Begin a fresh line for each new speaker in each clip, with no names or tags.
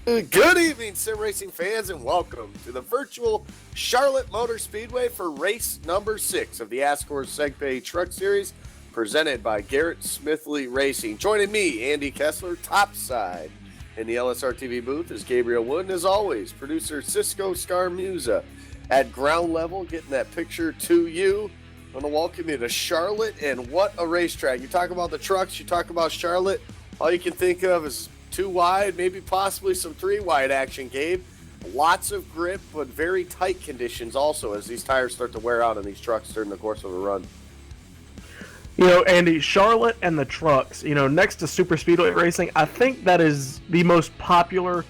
Good evening, sim racing fans, and welcome to the virtual Charlotte Motor Speedway for race number 6 of the ASCORS SegPay Truck Series, presented by Garrett Smithley Racing. Joining me, Andy Kessler, topside in the LSRTV booth is Gabriel Wood, and as always, producer Cisco Scarmuza at ground level, getting that picture to you. I want to welcome you to Charlotte, and what a racetrack. You talk about the trucks, you talk about Charlotte, all you can think of is 2 wide, maybe possibly some 3 wide action, Gabe. Lots of grip, but very tight conditions also as these tires start to wear out on these trucks during the course of a run.
You know, Andy, Charlotte and the trucks, next to super speedway racing, I think that is the most popular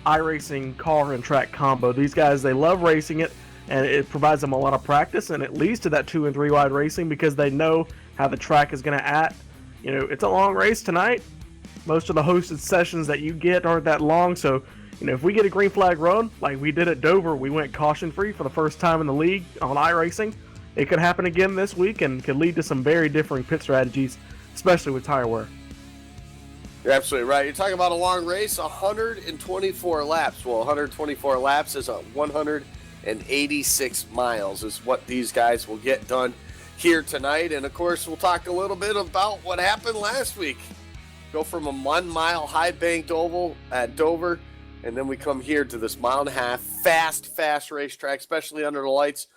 iRacing car and track combo. These guys, they love racing it, and it provides them a lot of practice, and it leads to that 2 and 3 wide racing because they know how the track is going to act. It's a long race tonight. Most of the hosted sessions that you get aren't that long, so if we get a green flag run like we did at Dover, we went caution free for the first time in the league on iRacing. It could happen again this week and could lead to some very differing pit strategies, especially with tire wear.
You're absolutely right. You're talking about a long race, 124 laps. Well, 124 laps is 186 miles is what these guys will get done here tonight. And of course, we'll talk a little bit about what happened last week. Go from a 1 mile high banked oval at Dover, and then we come here to this 1.5 mile fast racetrack, especially under the lights.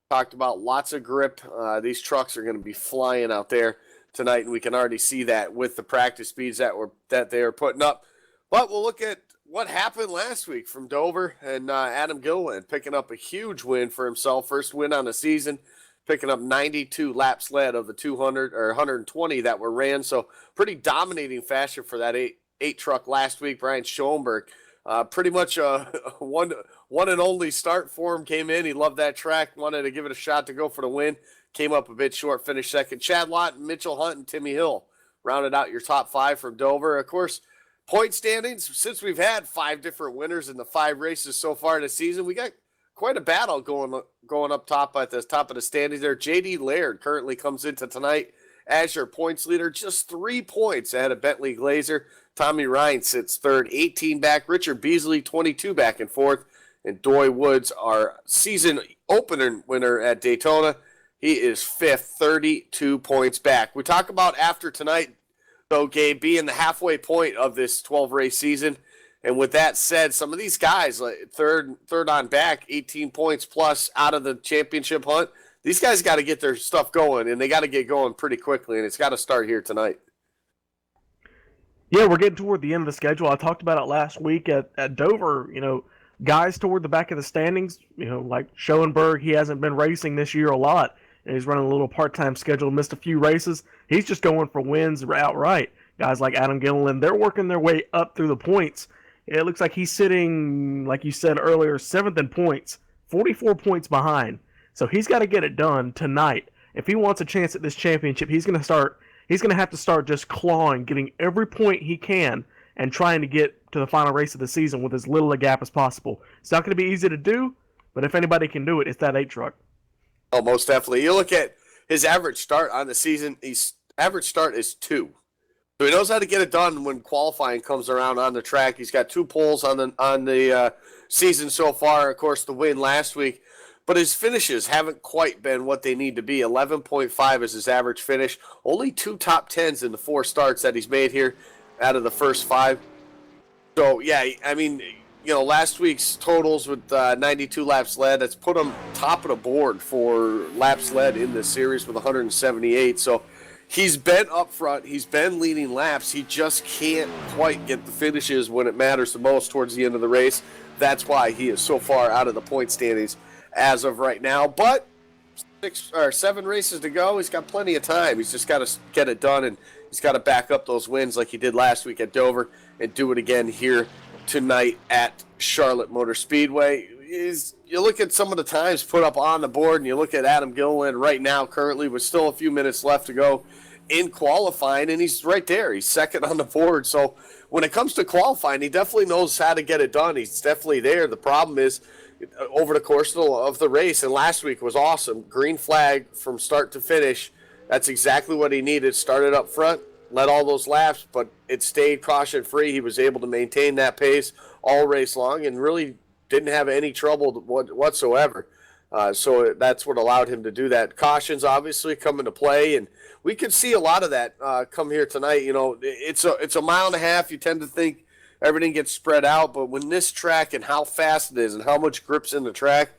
Talked about lots of grip. These trucks are going to be flying out there tonight, and we can already see that with the practice speeds that they are putting up. But we'll look at what happened last week from Dover, and Adam Gilliland picking up a huge win for himself, first win on the season, picking up 92 laps led of the 200 or 120 that were ran. So pretty dominating fashion for that eight truck last week. Brian Schoenberg, pretty much a one and only start for him. Came in, he loved that track, wanted to give it a shot to go for the win. Came up a bit short, finished second. Chad Lawton, Mitchell Hunt, and Timmy Hill rounded out your top 5 from Dover. Of course, point standings, since we've had 5 different winners in the 5 races so far this season, we got quite a battle going up top at the top of the standings there. J.D. Laird currently comes into tonight as your points leader, just 3 points ahead of Bentley Glazer. Tommy Ryan sits third, 18 back. Richard Beasley, 22 back and fourth. And Doy Woods, our season opener winner at Daytona, he is fifth, 32 points back. We talk about after tonight, though, Gabe, being the halfway point of this 12-race season. And with that said, some of these guys, like third on back, 18 points plus out of the championship hunt, these guys got to get their stuff going, and they got to get going pretty quickly, and it's got to start here tonight.
Yeah, we're getting toward the end of the schedule. I talked about it last week at Dover. Guys toward the back of the standings, like Schoenberg, he hasn't been racing this year a lot, and he's running a little part-time schedule, missed a few races. He's just going for wins outright. Guys like Adam Gilliland, they're working their way up through the points. It looks like he's sitting, like you said earlier, 7th in points, 44 points behind. So he's got to get it done tonight. If he wants a chance at this championship, he's going to have to start just clawing, getting every point he can, and trying to get to the final race of the season with as little a gap as possible. It's not going to be easy to do, but if anybody can do it, it's that 8 truck.
Oh, most definitely. You look at his average start on the season, his average start is 2. So he knows how to get it done when qualifying comes around on the track. He's got 2 poles on the season so far. Of course, the win last week. But his finishes haven't quite been what they need to be. 11.5 is his average finish. Only 2 top 10s in the 4 starts that he's made here out of the first 5. So, yeah, I mean, last week's totals with 92 laps led, that's put him top of the board for laps led in this series with 178. So, he's been up front. He's been leading laps. He just can't quite get the finishes when it matters the most towards the end of the race. That's why he is so far out of the point standings as of right now. But 7 races to go. He's got plenty of time. He's just got to get it done, and he's got to back up those wins like he did last week at Dover and do it again here tonight at Charlotte Motor Speedway. You look at some of the times put up on the board, and you look at Adam Gilliland right now currently with still a few minutes left to go in qualifying, and he's right there. He's second on the board. So when it comes to qualifying, he definitely knows how to get it done. He's definitely there. The problem is over the course of the race, and last week was awesome. Green flag from start to finish. That's exactly what he needed. Started up front, led all those laps, but it stayed caution free. He was able to maintain that pace all race long and really didn't have any trouble whatsoever. So that's what allowed him to do that. Cautions obviously come into play, and we could see a lot of that come here tonight. You know, it's a mile and a half. You tend to think everything gets spread out, but when this track and how fast it is and how much grip's in the track,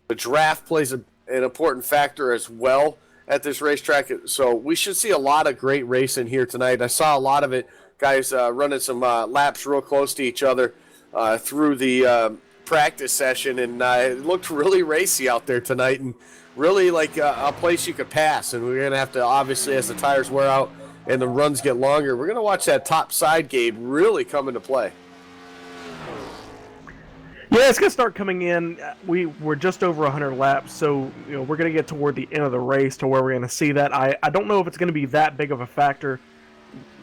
the draft plays an important factor as well at this racetrack. So we should see a lot of great racing here tonight. I saw a lot of it, guys running some laps real close to each other through the practice session, and it looked really racy out there tonight and really like a place you could pass. And we're going to have to, obviously, as the tires wear out and the runs get longer, we're going to watch that top side gate really come into play.
Yeah, it's going to start coming in. We're just over 100 laps, so we're going to get toward the end of the race to where we're going to see that. I don't know if it's going to be that big of a factor.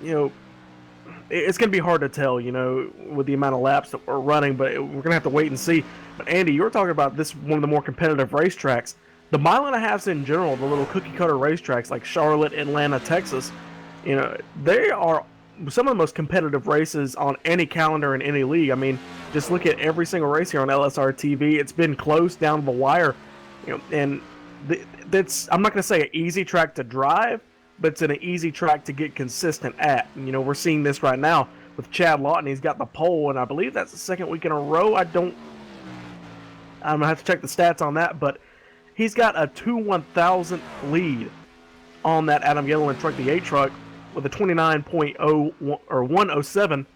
It's going to be hard to tell, with the amount of laps that we're running, but we're going to have to wait and see. But Andy, you were talking about this, one of the more competitive racetracks. The mile and a halves in general, the little cookie cutter racetracks like Charlotte, Atlanta, Texas, they are some of the most competitive races on any calendar in any league. I mean, just look at every single race here on LSRTV. It's been close down to the wire, and that's, I'm not going to say an easy track to drive, but it's an easy track to get consistent at. And, we're seeing this right now with Chad Lawton. He's got the pole, and I believe that's the second week in a row. I'm going to have to check the stats on that, but he's got a 2/1000th lead on that Adam Gilliland truck, the 8 truck, with a 29.01 or 107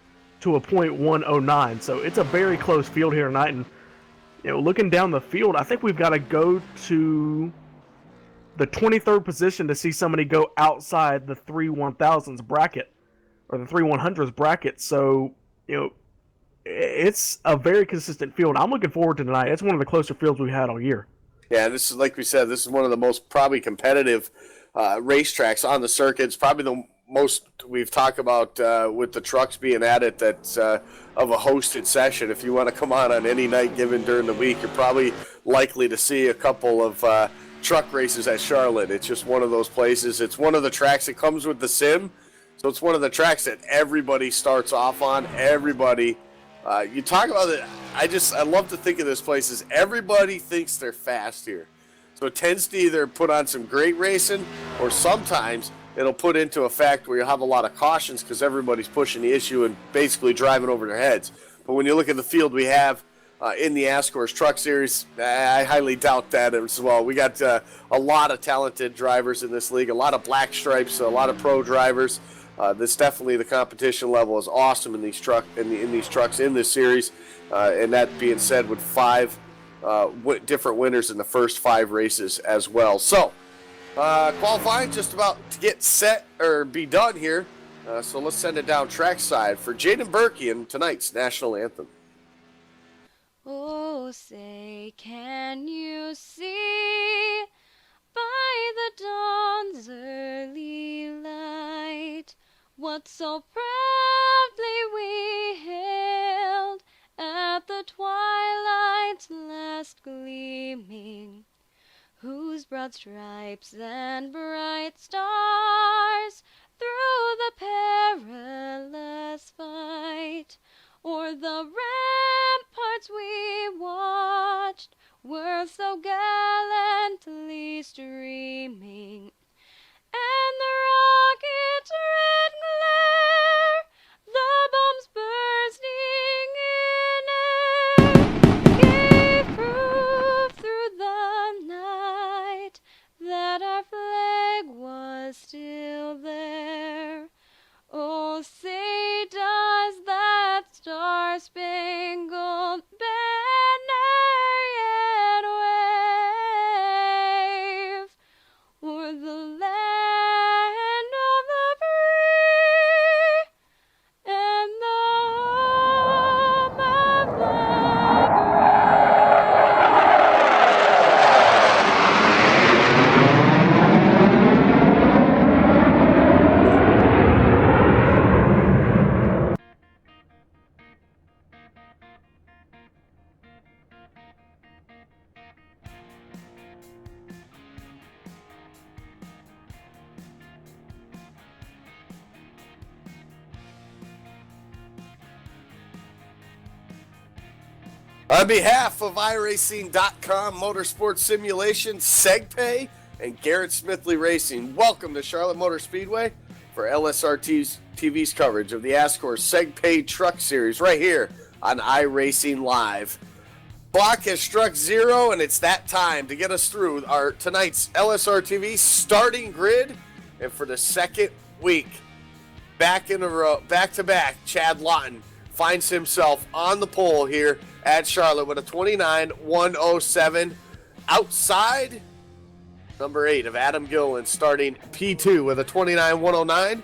to a .109. So it's a very close field here tonight. And looking down the field, I think we've got to go to the 23rd position to see somebody go outside the 3/1000s bracket or the 3/100s bracket. So it's a very consistent field. I'm looking forward to tonight. It's one of the closer fields we've had all year.
Yeah, this is, like we said, this is one of the most probably competitive racetracks on the circuit. It's probably the most we've talked about with the trucks being at it that's of a hosted session. If you want to come on any night given during the week, you're probably likely to see a couple of truck races at Charlotte. It's just one of those places. It's one of the tracks that comes with the sim, so it's one of the tracks that everybody starts off on. Everybody, you talk about it. I love to think of this place as everybody thinks they're fast here. So it tends to either put on some great racing, or sometimes it'll put into effect where you'll have a lot of cautions because everybody's pushing the issue and basically driving over their heads. But when you look at the field we have in the ASCORS Truck Series, I highly doubt that as well. We got a lot of talented drivers in this league, a lot of black stripes, a lot of pro drivers. This definitely, the competition level is awesome in these trucks in this series. And that being said, with 5 different winners in the first 5 races as well. So qualifying just about to get set or be done here. So let's send it down trackside for Jaden Berkey and tonight's national anthem.
Oh, say, can you see by the dawn's early light what so proudly we hailed at the twilight's last gleaming, whose broad stripes and bright stars through the perilous fight o'er the ramparts we watched were so gallantly streaming, and the rocket's red glare, the bombs bursting in air, gave proof through the night that our flag was still there. Oh, say does that star-spangled banner yet wave o'er the land of the free and the home of the
On behalf of iRacing.com, Motorsports Simulation, SegPay, and Garrett Smithley Racing, welcome to Charlotte Motor Speedway for LSRTV's coverage of the ASCORS SegPay Truck Series right here on iRacing Live. Clock has struck 0, and it's that time to get us through our tonight's LSRTV starting grid. And for the second week, back in a row, back-to-back, Chad Lawton finds himself on the pole here at Charlotte with a 29.107. Outside, number 8 of Adam Gillen starting P2 with a 29.109.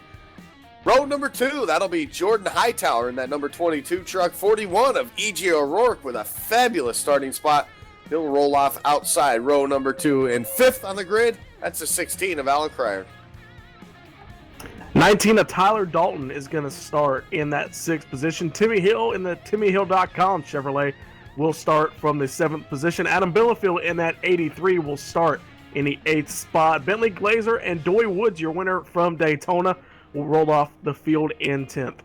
Row number 2, that'll be Jordan Hightower in that number 22 truck. 41 of E.J. O'Rourke with a fabulous starting spot. He'll roll off outside row number 2. And 5th on the grid, that's a 16 of Alan Cryer.
19 of Tyler Dalton is going to start in that 6th position. Timmy Hill in the TimmyHill.com Chevrolet will start from the 7th position. Adam Billafield in that 83 will start in the 8th spot. Bentley Glazer and Doy Woods, your winner from Daytona, will roll off the field in 10th.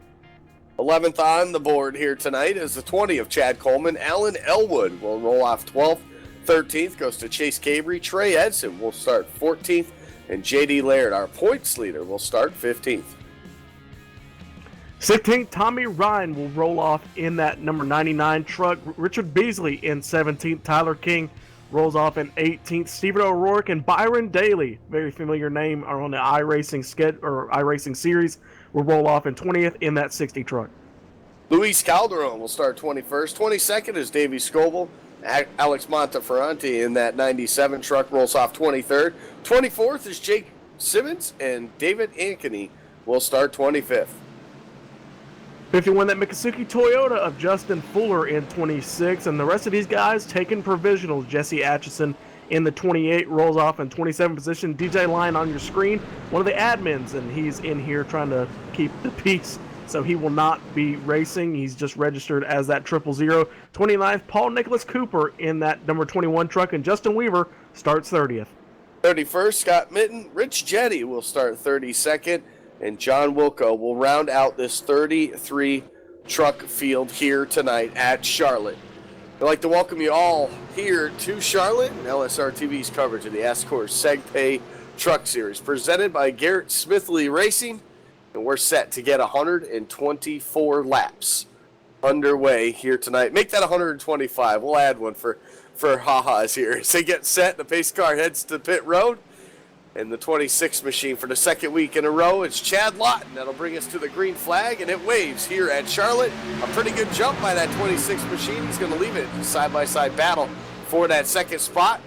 11th on the board here tonight is the 20 of Chad Coleman. Alan Elwood will roll off 12th. 13th goes to Chase Cabry. Trey Edson will start 14th. And J.D. Laird, our points leader, will start 15th.
16th, Tommy Ryan will roll off in that number 99 truck. Richard Beasley in 17th. Tyler King rolls off in 18th. Stephen O'Rourke and Byron Daly, very familiar name, are on the iRacing series, will roll off in 20th in that 60 truck.
Luis Calderon will start 21st. 22nd is Davey Scoble. Alex Monteferranti in that 97 truck rolls off 23rd. 24th is Jake Simmons, and David Ankeny will start 25th.
51, that Miccosukee Toyota of Justin Fuller in 26, and the rest of these guys taking provisionals. Jesse Atchison in the 28 rolls off in 27th position. DJ Line on your screen, one of the admins, and he's in here trying to keep the peace. So he will not be racing. He's just registered as that 000. 29th, Paul Nicholas Cooper in that number 21 truck, and Justin Weaver starts 30th.
31st, Scott Mitten. Rich Jetty will start 32nd, and John Wilco will round out this 33 truck field here tonight at Charlotte. I'd like to welcome you all here to Charlotte and LSRTV's coverage of the ASCORS SegPay Truck Series, presented by Garrett Smithley Racing. And we're set to get 124 laps underway here tonight. Make that 125. We'll add one for ha-has here. As they get set, the pace car heads to pit road. And the 26 machine for the second week in a row, it's Chad Lawton. That'll bring us to the green flag, and it waves here at Charlotte. A pretty good jump by that 26 machine. He's going to leave it side-by-side battle for that second spot.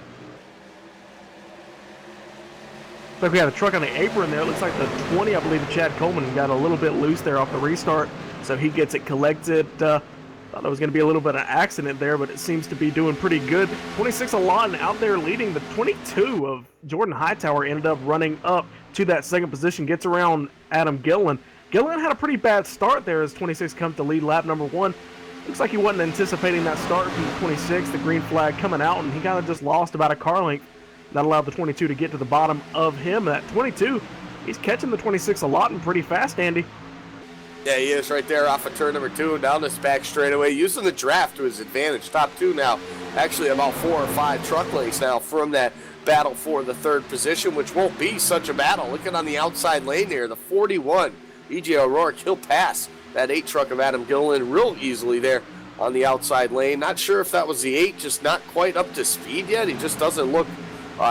Looks like we had a truck on the apron there. It looks like the 20, I believe, of Chad Coleman got a little bit loose there off the restart, so he gets it collected. Thought there was going to be a little bit of an accident there, but it seems to be doing pretty good. 26 of Lawton out there leading. The 22 of Jordan Hightower ended up running up to that second position, gets around Adam Gillen. Gillen had a pretty bad start there as 26 comes to lead lap number 1. Looks like he wasn't anticipating that start from the 26, the green flag coming out, and he kind of just lost about a car length. That allowed the 22 to get to the bottom of him. That 22, he's catching the 26 a lot and pretty fast, Andy.
Yeah, he is right there off of turn number 2 and down this back straightaway, using the draft to his advantage. Top 2 now, actually about 4 or 5 truck lengths now from that battle for the 3rd position, which won't be such a battle. Looking on the outside lane there, the 41, E.J. O'Rourke, he'll pass that 8 truck of Adam Gillen real easily there on the outside lane. Not sure if that was the 8, just not quite up to speed yet. He just doesn't look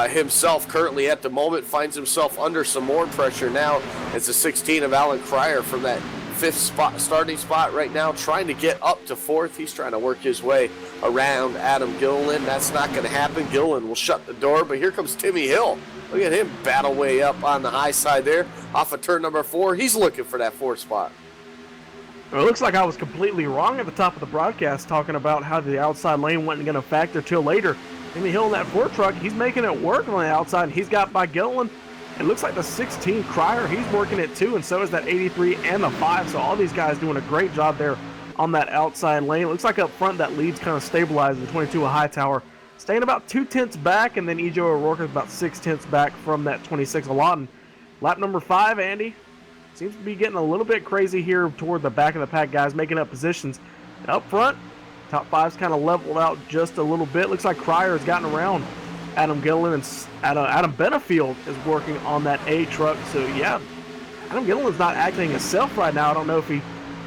himself currently at the moment, finds himself under some more pressure now. It's the 16 of Alan Cryer from that 5th spot, starting spot right now, trying to get up to 4th. He's trying to work his way around Adam Gillen. That's not going to happen. Gillen will shut the door, but here comes Timmy Hill. Look at him battle way up on the high side there off of turn number 4. He's looking for that 4th spot.
Well, it looks like I was completely wrong at the top of the broadcast talking about how the outside lane wasn't going to factor till later. Timmy Hill in that 4 truck, he's making it work on the outside. He's got by Gillen. It looks like the 16 Cryer, he's working it too, and so is that 83 and the 5. So all these guys doing a great job there on that outside lane. It looks like up front that lead's kind of stabilized. The 22 of Hightower staying about 2/10 back, and then E.J. O'Rourke is about 6/10 back from that 26 of Lawton. Lap number 5, Andy, seems to be getting a little bit crazy here toward the back of the pack, guys making up positions. And up front, Top 5's kind of leveled out just a little bit. Looks like Cryer has gotten around Adam Gilliland, and Adam Benefield is working on that A truck. So yeah, Adam Gilliland's not acting himself right now. I don't know if he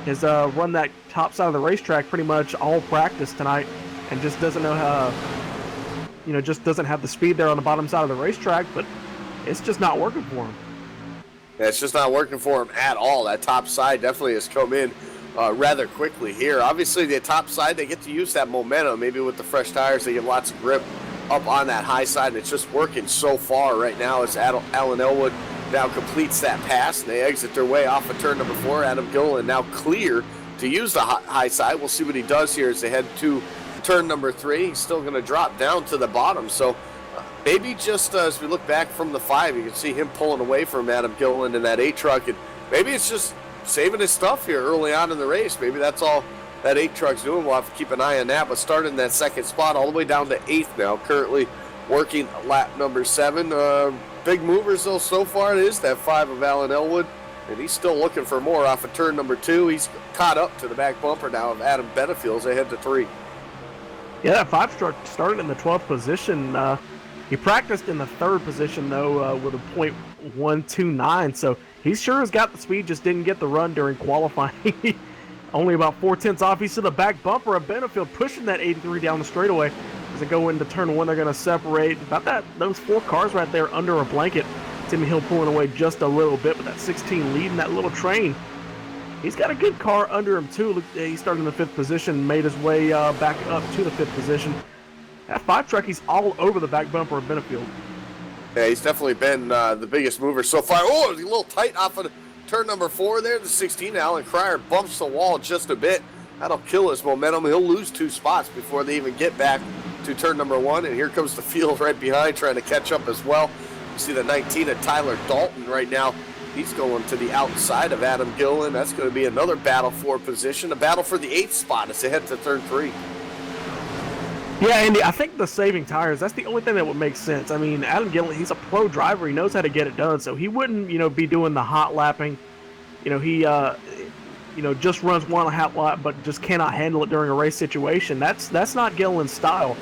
has run that top side of the racetrack pretty much all practice tonight, and just doesn't know how, just doesn't have the speed there on the bottom side of the racetrack. But it's just not working for him.
Yeah, it's just not working for him at all. That top side definitely has come in rather quickly here. Obviously, the top side, they get to use that momentum. Maybe with the fresh tires, they get lots of grip up on that high side, and it's just working so far right now as Alan Elwood now completes that pass, and they exit their way off of turn number 4. Adam Gilliland now clear to use the high side. We'll see what he does here as they head to turn number 3. He's still going to drop down to the bottom, so maybe just as we look back from the 5, you can see him pulling away from Adam Gilliland in that 8 truck, and maybe it's just saving his stuff here early on in the race. Maybe that's all that 8 truck's doing. We'll have to keep an eye on that, but starting that second spot all the way down to 8th now, currently working lap number 7. Big movers though so far. It is that 5 of Alan Elwood, and he's still looking for more off of turn number 2. He's caught up to the back bumper now of Adam Benefield as they head to 3.
Yeah, that 5 truck started in the 12th position. He practiced in the 3rd position though with a .129, so he sure has got the speed, just didn't get the run during qualifying. Only about 4/10 off. He's to the back bumper of Benefield, pushing that 83 down the straightaway. As they go into turn 1, they're going to separate about those 4 cars right there under a blanket. Timmy Hill pulling away just a little bit, but that 16 leading that little train. He's got a good car under him too. Look, he started in the 5th position, made his way back up to the 5th position. That 5 truck, he's all over the back bumper of Benefield.
Yeah, he's definitely been the biggest mover so far. Oh, he's a little tight off of turn number 4 there. The 16, Alan Cryer bumps the wall just a bit. That'll kill his momentum. He'll lose 2 spots before they even get back to turn number 1. And here comes the field right behind trying to catch up as well. You see the 19 of Tyler Dalton right now. He's going to the outside of Adam Gilliland. That's going to be another battle for position. A battle for the 8th spot as they head to turn 3.
Yeah, Andy, I think the saving tires, that's the only thing that would make sense. I mean, Adam Gilliland, he's a pro driver. He knows how to get it done, so he wouldn't, be doing the hot lapping. He, just runs one hot lap, but just cannot handle it during a race situation. That's not Gilliland's style.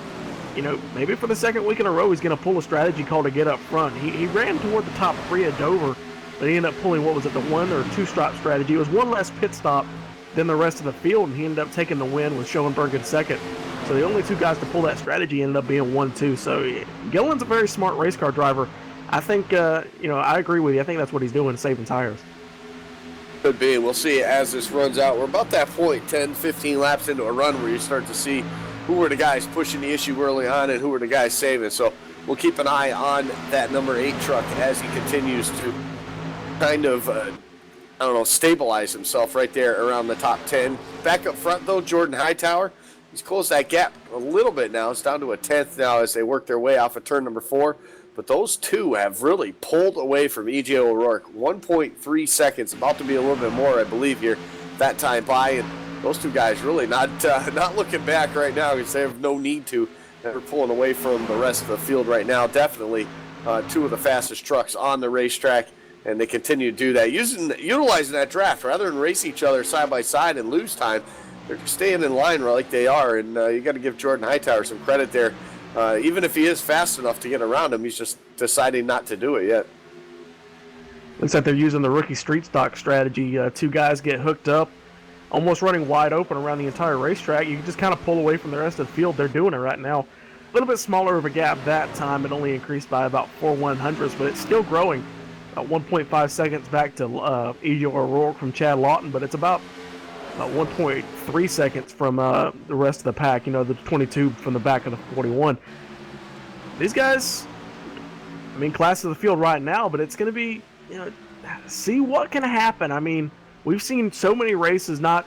Maybe for the 2nd week in a row, he's going to pull a strategy call to get up front. He ran toward the top 3 at Dover, but he ended up pulling, the 1 or 2 stop strategy. It was 1 less pit stop than the rest of the field, and he ended up taking the win with Schoenberg in 2nd. So the only 2 guys to pull that strategy ended up being 1-2. So Gilliland's a very smart race car driver. I think, I agree with you. I think that's what he's doing, saving tires.
Could be. We'll see as this runs out. We're about that point, 10, 15 laps into a run where you start to see who were the guys pushing the issue early on and who were the guys saving. So we'll keep an eye on that number 8 truck as he continues to kind of, stabilize himself right there around the top 10. Back up front, though, Jordan Hightower. He's closed that gap a little bit now. It's down to a 10th now as they work their way off of turn number 4. But those 2 have really pulled away from E.J. O'Rourke. 1.3 seconds, about to be a little bit more, I believe, here that time by. And those 2 guys really not looking back right now because they have no need to. They're pulling away from the rest of the field right now. Definitely 2 of the fastest trucks on the racetrack, and they continue to do that. Utilizing that draft rather than race each other side by side and lose time. They're staying in line like they are, and you got to give Jordan Hightower some credit there. Even if he is fast enough to get around him, he's just deciding not to do it yet.
Looks like they're using the rookie street stock strategy. 2 guys get hooked up, almost running wide open around the entire racetrack. You can just kind of pull away from the rest of the field. They're doing it right now. A little bit smaller of a gap that time. It only increased by about 4 100ths, but it's still growing. About 1.5 seconds back to E.J. O'Rourke from Chad Lawton, but it's about 1.3 seconds from the rest of the pack, the 22 from the back of the 41. These guys, class of the field right now, but it's going to be, see what can happen. We've seen so many races, not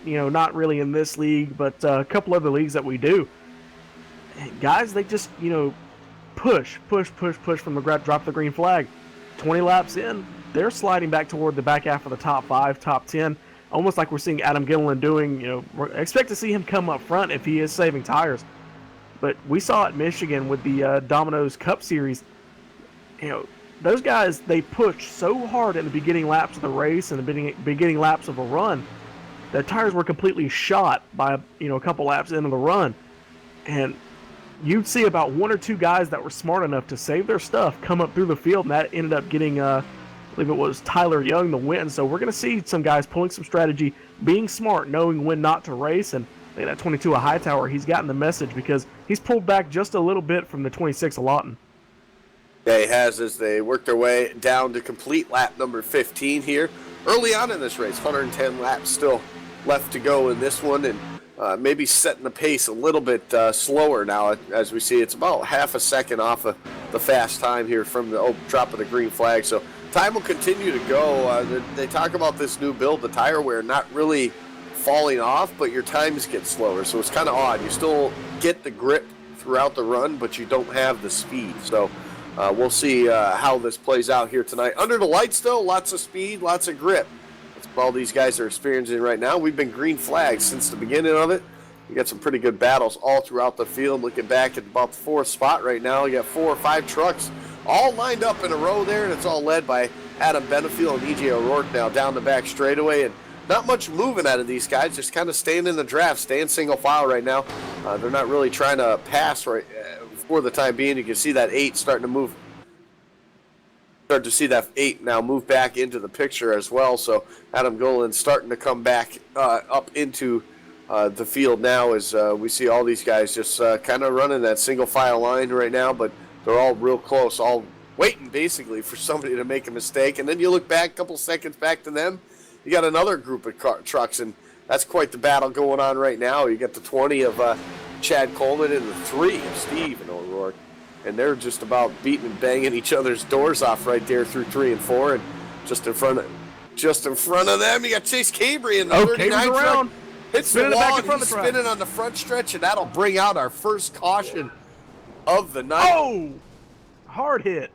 really in this league, but a couple other leagues that we do. And guys, they just, push from the drop the green flag. 20 laps in, they're sliding back toward the back half of the top 5, top 10. Almost like we're seeing Adam Gilliland doing, expect to see him come up front if he is saving tires. But we saw at Michigan with the Domino's Cup Series, those guys, they push so hard in the beginning laps of the race and the beginning laps of a run. their tires were completely shot by a couple laps into the run, and you'd see about one or two guys that were smart enough to save their stuff come up through the field, and that ended up getting I believe it was Tyler Young the win. So we're going to see some guys pulling some strategy, being smart, knowing when not to race. And I think that 22 of Hightower, he's gotten the message because he's pulled back just a little bit from the 26 of Lawton.
Yeah, he has, as they work their way down to complete lap number 15 here. Early on in this race, 110 laps still left to go in this one, and maybe setting the pace a little bit slower now. As we see, it's about half a second off of the fast time here from the drop of the green flag. So time will continue to go. They talk about this new build, the tire wear not really falling off, but your times get slower. So it's kind of odd. You still get the grip throughout the run, but you don't have the speed. So we'll see how this plays out here tonight. Under the lights, though, lots of speed, lots of grip. That's what all these guys are experiencing right now. We've been green flags since the beginning of it. We got some pretty good battles all throughout the field. Looking back at about the fourth spot right now, you got 4 or 5 trucks all lined up in a row there, and it's all led by Adam Benefield and E.J. O'Rourke now down the back straightaway. And not much moving out of these guys, just kind of staying in the draft, staying single file right now. They're not really trying to pass right for the time being. You can see that 8 starting to move. Start to see that 8 now move back into the picture as well. So Adam Golan starting to come back up into the field now as we see all these guys just kind of running that single file line right now, but they're all real close, all waiting basically for somebody to make a mistake. And then you look back a couple seconds back to them, you got another group of trucks, and that's quite the battle going on right now. You got the 20 of Chad Coleman and the 3 of Steve and O'Rourke, and they're just about beating and banging each other's doors off right there through 3 and 4, and just in front of them, you got Chase Cabry and the 39 truck. Hits the wall, and he's spinning on the front stretch, and that'll bring out our first caution of the night.
Oh! Hard hit.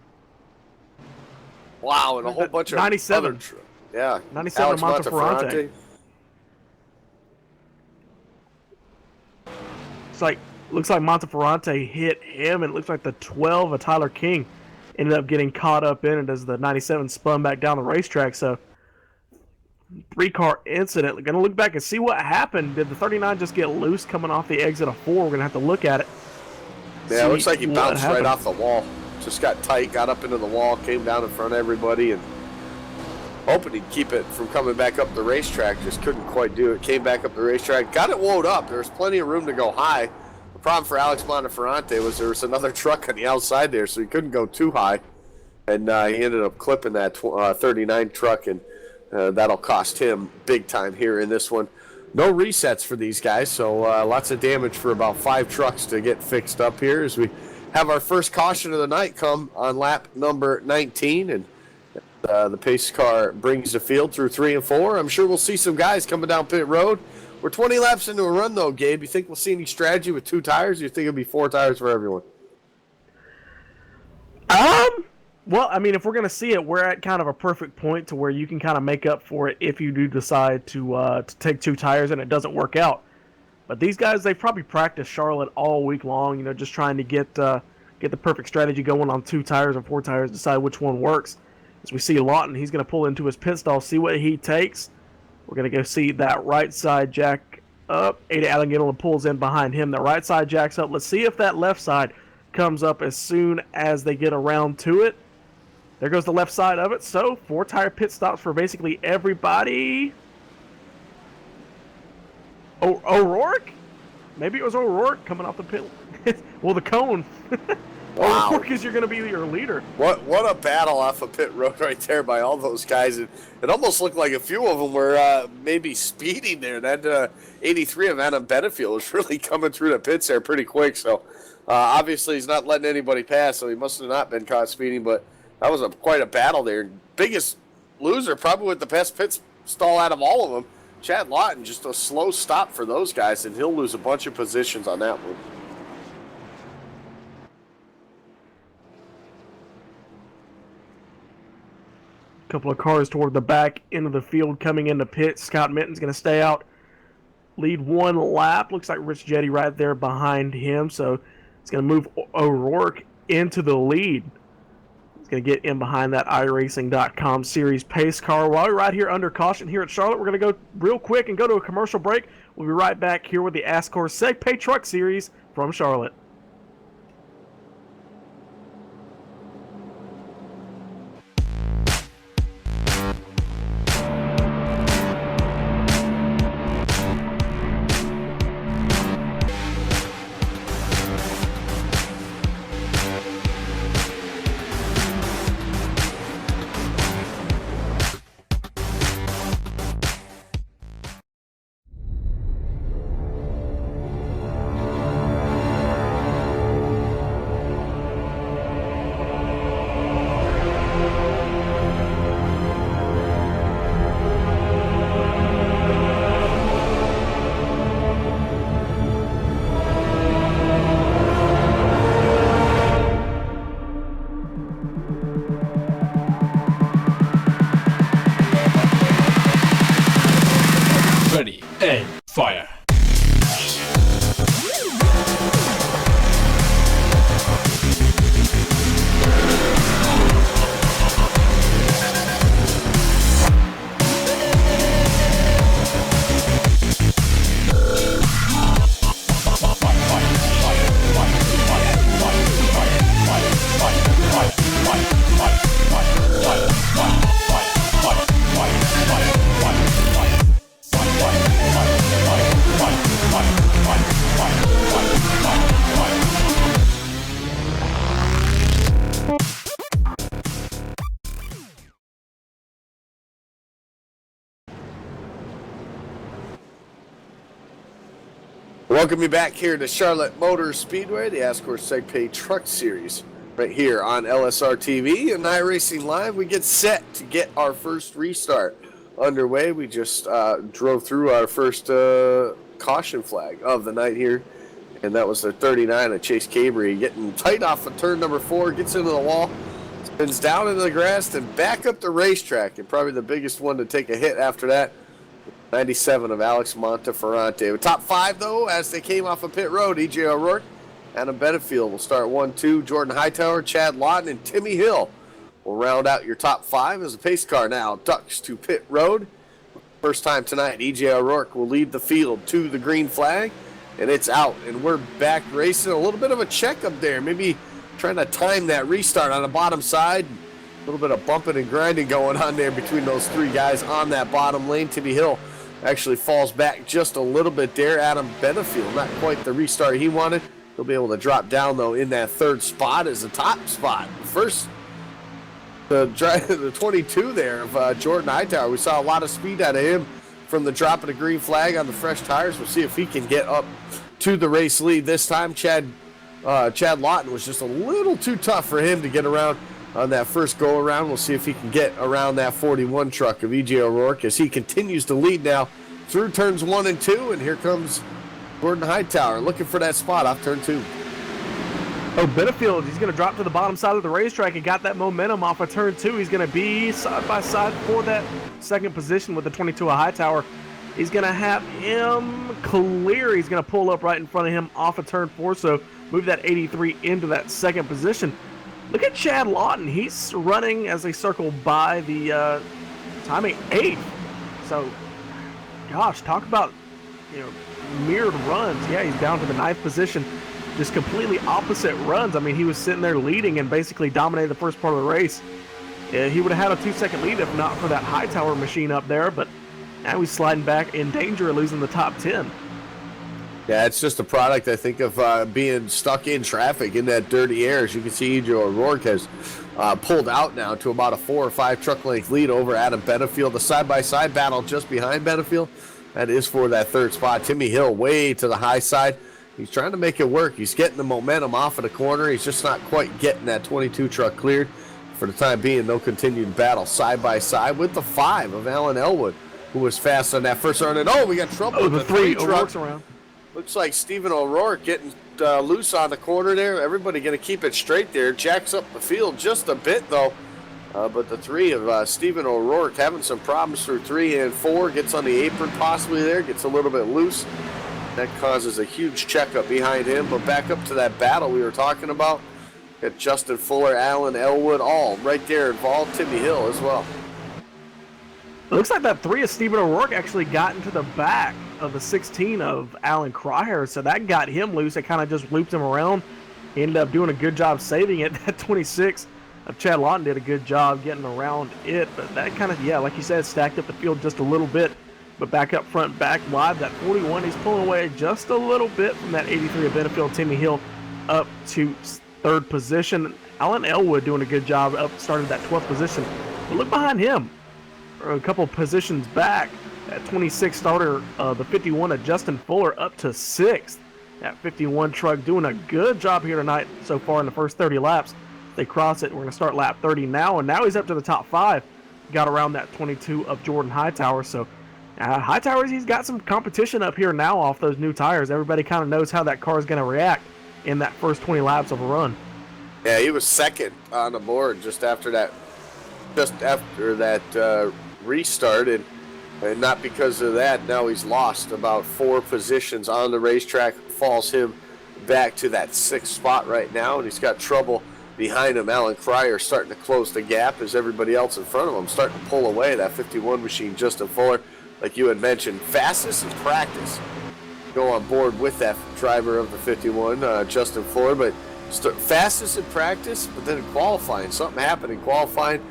Wow, and a whole bunch of
97.
Yeah.
97 Monteferrante. Looks like Monteferrante hit him, and it looks like the 12 of Tyler King ended up getting caught up in it as the 97 spun back down the racetrack. So 3-car incident. We're going to look back and see what happened. Did the 39 just get loose coming off the exit of 4? We're going to have to look at it.
Yeah, it looks like he bounced right off the wall. Just got tight, got up into the wall, came down in front of everybody, and hoping he'd keep it from coming back up the racetrack. Just couldn't quite do it. Came back up the racetrack, got it woed up. There was plenty of room to go high. The problem for Alex Monteferrante was there was another truck on the outside there, so he couldn't go too high. And he ended up clipping that 39 truck, and that'll cost him big time here in this one. No resets for these guys, so lots of damage for about 5 trucks to get fixed up here as we have our first caution of the night come on lap number 19, and the pace car brings the field through 3 and 4. I'm sure we'll see some guys coming down pit road. We're 20 laps into a run, though, Gabe. You think we'll see any strategy with 2 tires, or you think it'll be 4 tires for everyone?
Well, I mean, if we're going to see it, we're at kind of a perfect point to where you can kind of make up for it if you do decide to take 2 tires and it doesn't work out. But these guys, they probably practiced Charlotte all week long, just trying to get the perfect strategy going on 2 tires or 4 tires, decide which one works. As we see Lawton, he's going to pull into his pit stall, see what he takes. We're going to go see that right side jack up. Ada Allen pulls in behind him. The right side jacks up. Let's see if that left side comes up as soon as they get around to it. There goes the left side of it. So 4 tire pit stops for basically everybody. O'Rourke? Maybe it was O'Rourke coming off the pit. Well, the cone.
Wow.
O'Rourke is you're going to be your leader.
What a battle off of pit road right there by all those guys. It almost looked like a few of them were maybe speeding there. That 83 of Adam Benefield was really coming through the pits there pretty quick. So obviously he's not letting anybody pass, so he must have not been caught speeding. But that was quite a battle there. Biggest loser, probably with the best pit stall out of all of them. Chad Lawton, just a slow stop for those guys, and he'll lose a bunch of positions on that one.
A couple of cars toward the back end of the field coming into pit. Scott Minton's going to stay out, lead 1 lap. Looks like Rich Jetty right there behind him, so it's going to move O'Rourke into the lead. He's going to get in behind that iRacing.com Series pace car. While we're right here under caution here at Charlotte, we're going to go real quick and go to a commercial break. We'll be right back here with the ASCORS SegPay Truck Series from Charlotte.
Ready and fire.
Welcome you back here to Charlotte Motor Speedway, the ASCORS SegPay Truck Series, right here on LSRTV and iRacing Live. We get set to get our first restart underway. We just drove through our first caution flag of the night here, and that was the 39 of Chase Cabry getting tight off of turn number 4, gets into the wall, spins down into the grass, and back up the racetrack, and probably the biggest one to take a hit after that. 97 of Alex Monteferrante. Top 5, though, as they came off of pit road. E.J. O'Rourke, Adam Benefield will start 1-2. Jordan Hightower, Chad Lawton, and Timmy Hill will round out your top 5 as the pace car now ducks to pit road. First time tonight, E.J. O'Rourke will lead the field to the green flag, and it's out. And we're back racing. A little bit of a checkup there. Maybe trying to time that restart on the bottom side. A little bit of bumping and grinding going on there between those 3 guys on that bottom lane. Timmy Hill actually falls back just a little bit there. Adam Benefield, not quite the restart he wanted. He'll be able to drop down, though, in that 3rd spot as the top spot. First, the 22 there of Jordan Hightower. We saw a lot of speed out of him from the drop of the green flag on the fresh tires. We'll see if he can get up to the race lead this time. Chad Lawton was just a little too tough for him to get around on that first go-around. We'll see if he can get around that 41 truck of E.J. O'Rourke as he continues to lead now through turns 1 and 2. And here comes Jordan Hightower looking for that spot off turn 2.
Oh, Benefield, he's going to drop to the bottom side of the racetrack and got that momentum off of turn 2. He's going to be side by side for that second position with the 22 of Hightower. He's going to have him clear. He's going to pull up right in front of him off of turn 4, so move that 83 into that second position. Look at Chad Lawton. He's running as they circle by the timing 8th. So, gosh, talk about, mirrored runs. Yeah, he's down to the 9th position. Just completely opposite runs. I mean, he was sitting there leading and basically dominated the first part of the race. He would have had a 2-second lead if not for that Hightower machine up there, but now he's sliding back in danger of losing the top 10.
Yeah, it's just a product, I think, of being stuck in traffic in that dirty air. As you can see, E.J. O'Rourke has pulled out now to about a 4 or 5 truck length lead over Adam Benefield. The side-by-side battle just behind Benefield, that is for that 3rd spot. Timmy Hill way to the high side. He's trying to make it work. He's getting the momentum off of the corner. He's just not quite getting that 22 truck cleared. For the time being, no continued battle side-by-side with the 5 of Alan Elwood, who was fast on that first run. And, we got trouble with the 3 trucks around. Looks like Stephen O'Rourke getting loose on the corner there. Everybody going to keep it straight there. Jacks up the field just a bit, though. But the 3 of Stephen O'Rourke having some problems through 3 and 4. Gets on the apron possibly there. Gets a little bit loose. That causes a huge checkup behind him. But back up to that battle we were talking about. Got Justin Fuller, Alan Elwood, all right there involved. Timmy Hill as well.
It looks like that 3 of Stephen O'Rourke actually got into the back of the 16 of Alan Cryer, so that got him loose. It kind of just looped him around. He ended up doing a good job saving it. That 26 of Chad Lawton did a good job getting around it, but that kind of, yeah, like you said, stacked up the field just a little bit. But back up front, back wide, that 41, he's pulling away just a little bit from that 83 of Benefield. Timmy Hill up to 3rd position. Alan Elwood doing a good job up, started that 12th position. But look behind him, a couple positions back. That 26 starter, the 51 of Justin Fuller, up to 6th. That 51 truck doing a good job here tonight so far in the first 30 laps. They cross it. We're going to start lap 30 now, and now he's up to the top 5. Got around that 22 of Jordan Hightower. So Hightower's, he's got some competition up here now off those new tires. Everybody kind of knows how that car is going to react in that first 20 laps of a run.
Yeah, he was 2nd on the board just after that restart, and not because of that. Now he's lost about 4 positions on the racetrack, falls him back to that 6th spot right now, and he's got trouble behind him. Alan Cryer starting to close the gap as everybody else in front of him starting to pull away. That 51 machine, Justin Fuller, like you had mentioned, fastest in practice. Go on board with that driver of the 51, Justin Fuller, but fastest in practice, but then in qualifying, something happened in qualifying.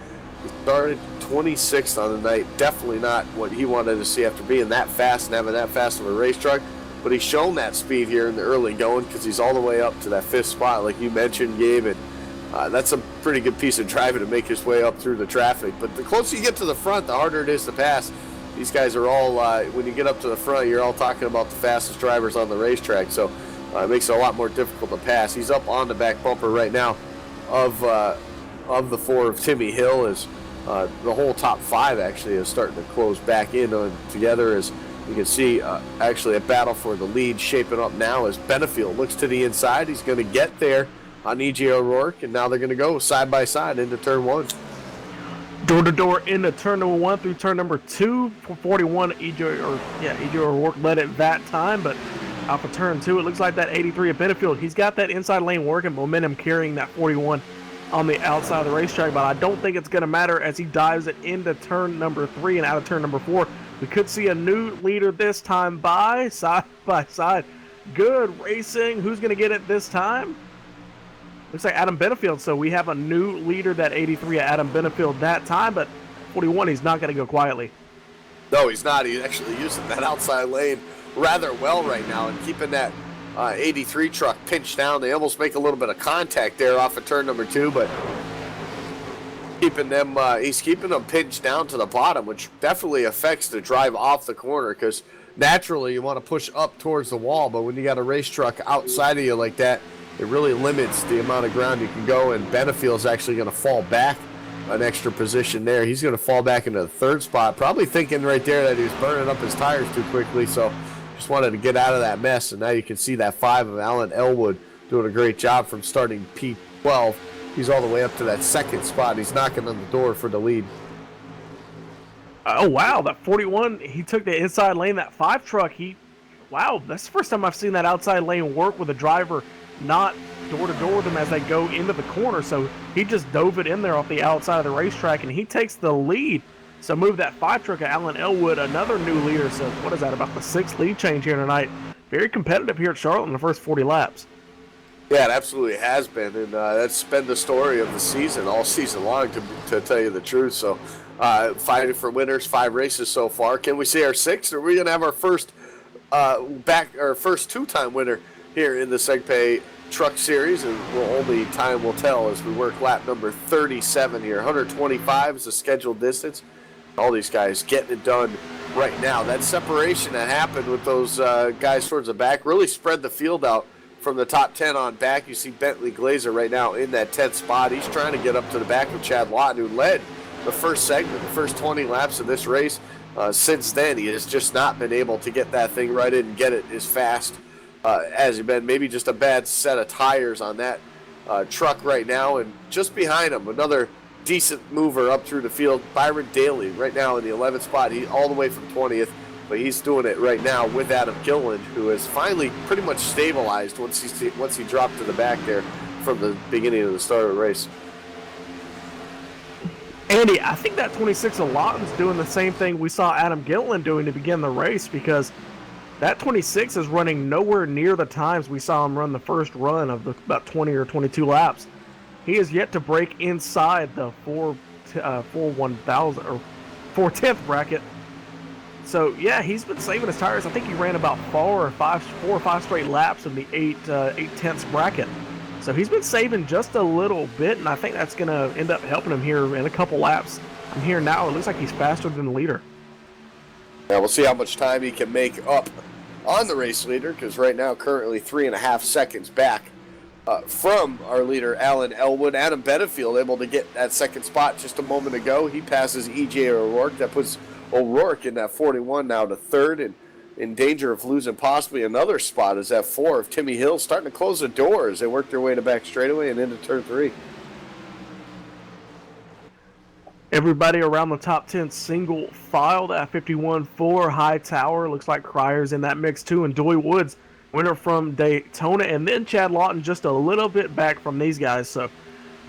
He started 26th on the night. Definitely not what he wanted to see after being that fast and having that fast of a race truck. But he's shown that speed here in the early going because he's all the way up to that 5th spot, like you mentioned, Gabe. And that's a pretty good piece of driving to make his way up through the traffic. But the closer you get to the front, the harder it is to pass. These guys are all, when you get up to the front, you're all talking about the fastest drivers on the racetrack. So it makes it a lot more difficult to pass. He's up on the back bumper right now of the 4 of Timmy Hill. As the whole top 5 actually is starting to close back in together. As you can see, actually a battle for the lead shaping up now as Benefield looks to the inside. He's going to get there on E.J. O'Rourke, and now they're going to go side by side into turn 1.
Door to door into turn number 1 through turn number 2 for 41. E.J. O'Rourke led it that time, but off of turn 2, it looks like that 83 of Benefield, he's got that inside lane working, momentum carrying that 41 on the outside of the racetrack, but I don't think it's going to matter as he dives it into turn number 3 and out of turn number 4. We could see a new leader this time side by side. Good racing. Who's going to get it this time? Looks like Adam Benefield, so we have a new leader, that 83 of Adam Benefield that time, but 41, he's not going to go quietly.
No, he's not. He's actually using that outside lane rather well right now and keeping that 83 truck pinched down. They almost make a little bit of contact there off of turn number 2, but he's keeping them pinched down to the bottom, which definitely affects the drive off the corner because naturally you want to push up towards the wall, but when you got a race truck outside of you like that, it really limits the amount of ground you can go, and Benefield's actually going to fall back an extra position there. He's going to fall back into the 3rd spot, probably thinking right there that he was burning up his tires too quickly, so just wanted to get out of that mess. And now you can see that 5 of Alan Elwood doing a great job from starting P12. He's all the way up to that 2nd spot. He's knocking on the door for the lead.
Oh, wow, that 41, he took the inside lane. That 5 truck, wow, that's the first time I've seen that outside lane work with a driver not door-to-door with them as they go into the corner. So he just dove it in there off the outside of the racetrack, and he takes the lead. So move that 5 truck of Alan Elwood, another new leader. So what is that, about the 6th lead change here tonight? Very competitive here at Charlotte in the first 40 laps.
Yeah, it absolutely has been, and that's been the story of the season, all season long, to tell you the truth. So fighting for winners, 5 races so far. Can we see our 6th, or are we going to have our first two-time winner here in the SegPay Truck Series? And only time will tell as we work lap number 37 here. 125 is the scheduled distance. All these guys getting it done right now. That separation that happened with those guys towards the back really spread the field out from the top 10 on back. You see Bentley Glazer right now in that 10th spot. He's trying to get up to the back of Chad Lawton, who led the first segment, the first 20 laps of this race. Since then, he has just not been able to get that thing right in and get it as fast as he's been. Maybe just a bad set of tires on that truck right now. And just behind him, another decent mover up through the field, Byron Daly, right now in the 11th spot. He all the way from 20th, but he's doing it right now with Adam Gilliland, who has finally pretty much stabilized once he dropped to the back there from the beginning of the start of the race.
Andy, I think that 26 of Lawton's doing the same thing we saw Adam Gilliland doing to begin the race, because that 26 is running nowhere near the times we saw him run the first run of about 20 or 22 laps. He is yet to break inside the 4/1000 or 4/10th bracket. So yeah, he's been saving his tires. I think he ran about 4 or 5 straight laps in the 8/10ths bracket. So he's been saving just a little bit, and I think that's going to end up helping him here in a couple laps. I'm here now. It looks like he's faster than the leader.
Now we'll see how much time he can make up on the race leader, because right now currently 3.5 seconds back from our leader, Alan Elwood. Adam Benefield able to get that second spot just a moment ago. He passes E.J. O'Rourke. That puts O'Rourke in that 41 now to third, and in danger of losing possibly another spot is that 4 of Timmy Hill, starting to close the door as they work their way to back straightaway and into turn 3.
Everybody around the top 10 single filed at 51-4. Hightower, looks like Cryer's in that mix too, and Doy Woods, winner from Daytona, and then Chad Lawton just a little bit back from these guys. So,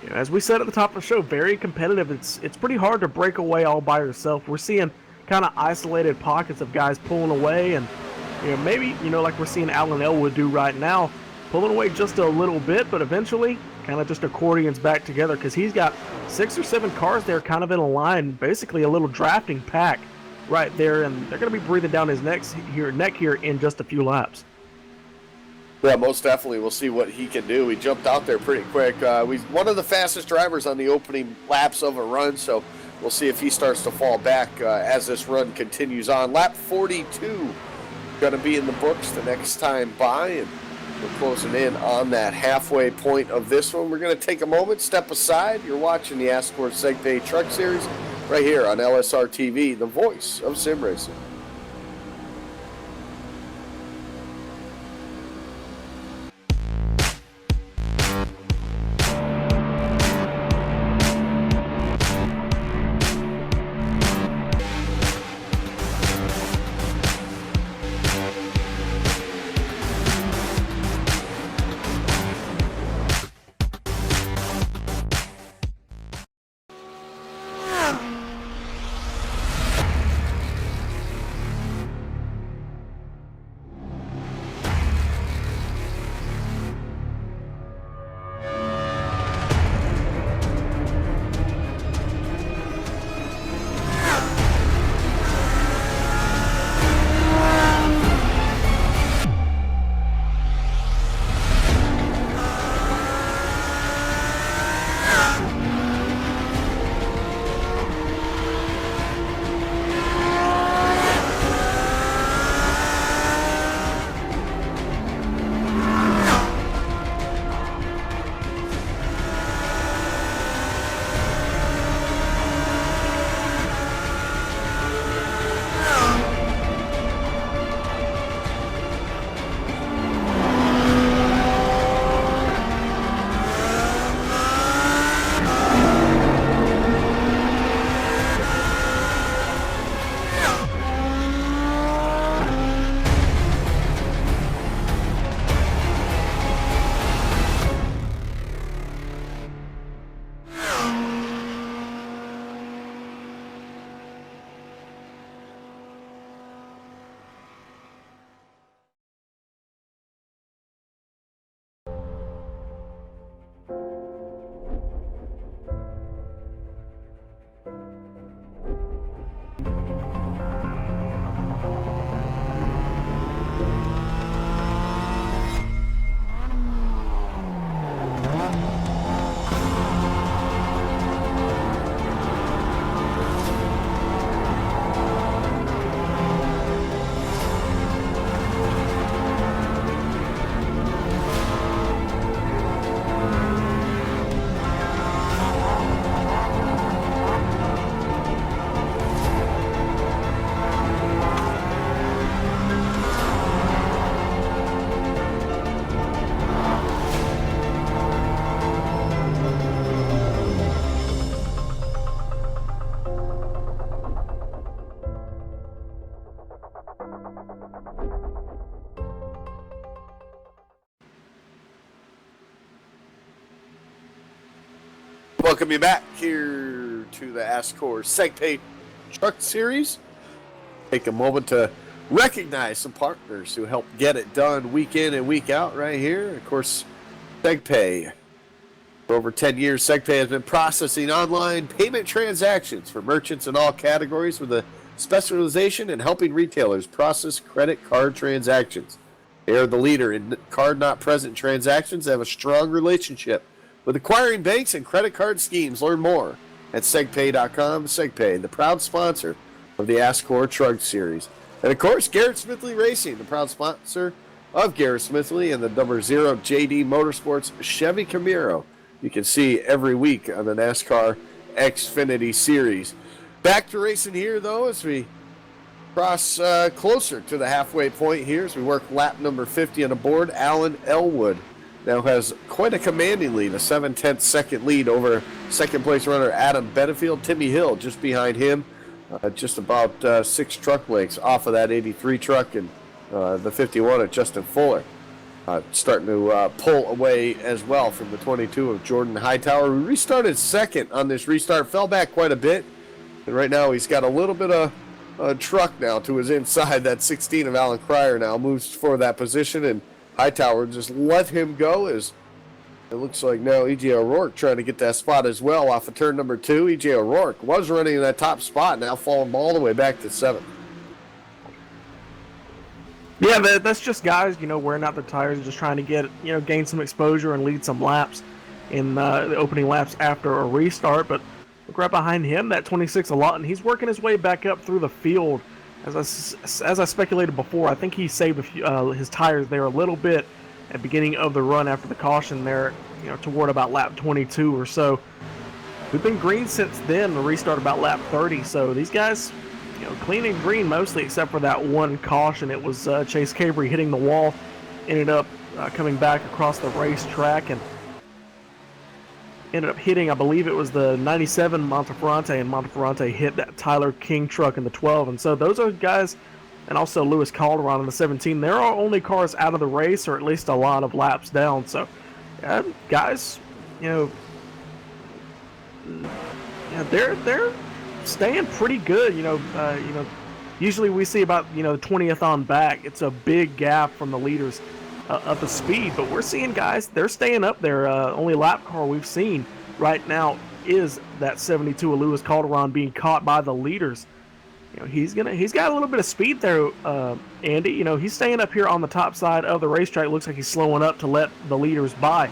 you know, as we said at the top of the show, very competitive. It's pretty hard to break away all by yourself. We're seeing kind of isolated pockets of guys pulling away, and you know, maybe, you know, like we're seeing Alan Elwood do right now, pulling away just a little bit, but eventually kind of just accordions back together, because he's got 6 or 7 cars there kind of in a line, basically a little drafting pack right there, and they're going to be breathing down his neck here in just a few laps.
Yeah, most definitely. We'll see what he can do. He jumped out there pretty quick. He's one of the fastest drivers on the opening laps of a run, so we'll see if he starts to fall back as this run continues on. Lap 42 going to be in the books the next time by, and we're closing in on that halfway point of this one. We're going to take a moment, step aside. You're watching the ASCORS SegPay Truck Series right here on LSRTV, the voice of sim racing. Welcome you back here to the ASCORS SegPay Truck Series. Take a moment to recognize some partners who help get it done week in and week out right here. Of course, SegPay. For over 10 years, SegPay has been processing online payment transactions for merchants in all categories with a specialization in helping retailers process credit card transactions. They are the leader in card not present transactions. They have a strong relationship with acquiring banks and credit card schemes. Learn more at segpay.com. SegPay, the proud sponsor of the ASCOR Truck Series. And of course, Garrett Smithley Racing, the proud sponsor of Garrett Smithley and the number 0 JD Motorsports Chevy Camaro. You can see every week on the NASCAR Xfinity Series. Back to racing here, though, as we cross closer to the halfway point here as we work lap number 50 on the board. Alan Elwood now has quite a commanding lead, a 7/10 second lead over second place runner Adam Benefield. Timmy Hill just behind him, just about 6 truck lengths off of that 83 truck, and the 51 at Justin Fuller starting to pull away as well from the 22 of Jordan Hightower, who restarted second on this restart, fell back quite a bit, and right now he's got a little bit of truck now to his inside. That 16 of Alan Cryer now moves for that position, and Hightower just let him go as it looks like now E.J. O'Rourke trying to get that spot as well off of turn number 2. E.J. O'Rourke was running in that top spot, now falling all the way back to 7th.
Yeah, that's just guys, wearing out their tires, just trying to get, gain some exposure and lead some laps in the opening laps after a restart. But look right behind him, that 26 a lot, and he's working his way back up through the field. As I speculated before, I think he saved his tires there a little bit at the beginning of the run after the caution there, toward about lap 22 or so. We've been green since then. The restart about lap 30. So these guys, clean and green mostly, except for that one caution. It was Chase Cabrey hitting the wall, ended up coming back across the racetrack and ended up hitting, I believe it was the 97 Monteferrante, and Monteferrante hit that Tyler King truck in the 12. And so those are guys, and also Lewis Calderon in the 17. They're our only cars out of the race, or at least a lot of laps down. So, guys, they're staying pretty good. Usually we see about the 20th on back. It's a big gap from the leaders of the speed, but we're seeing guys, they're staying up there. Only lap car we've seen right now is that 72 of Lewis Calderon being caught by the leaders. He's got a little bit of speed there, Andy. He's staying up here on the top side of the racetrack. Looks like he's slowing up to let the leaders by.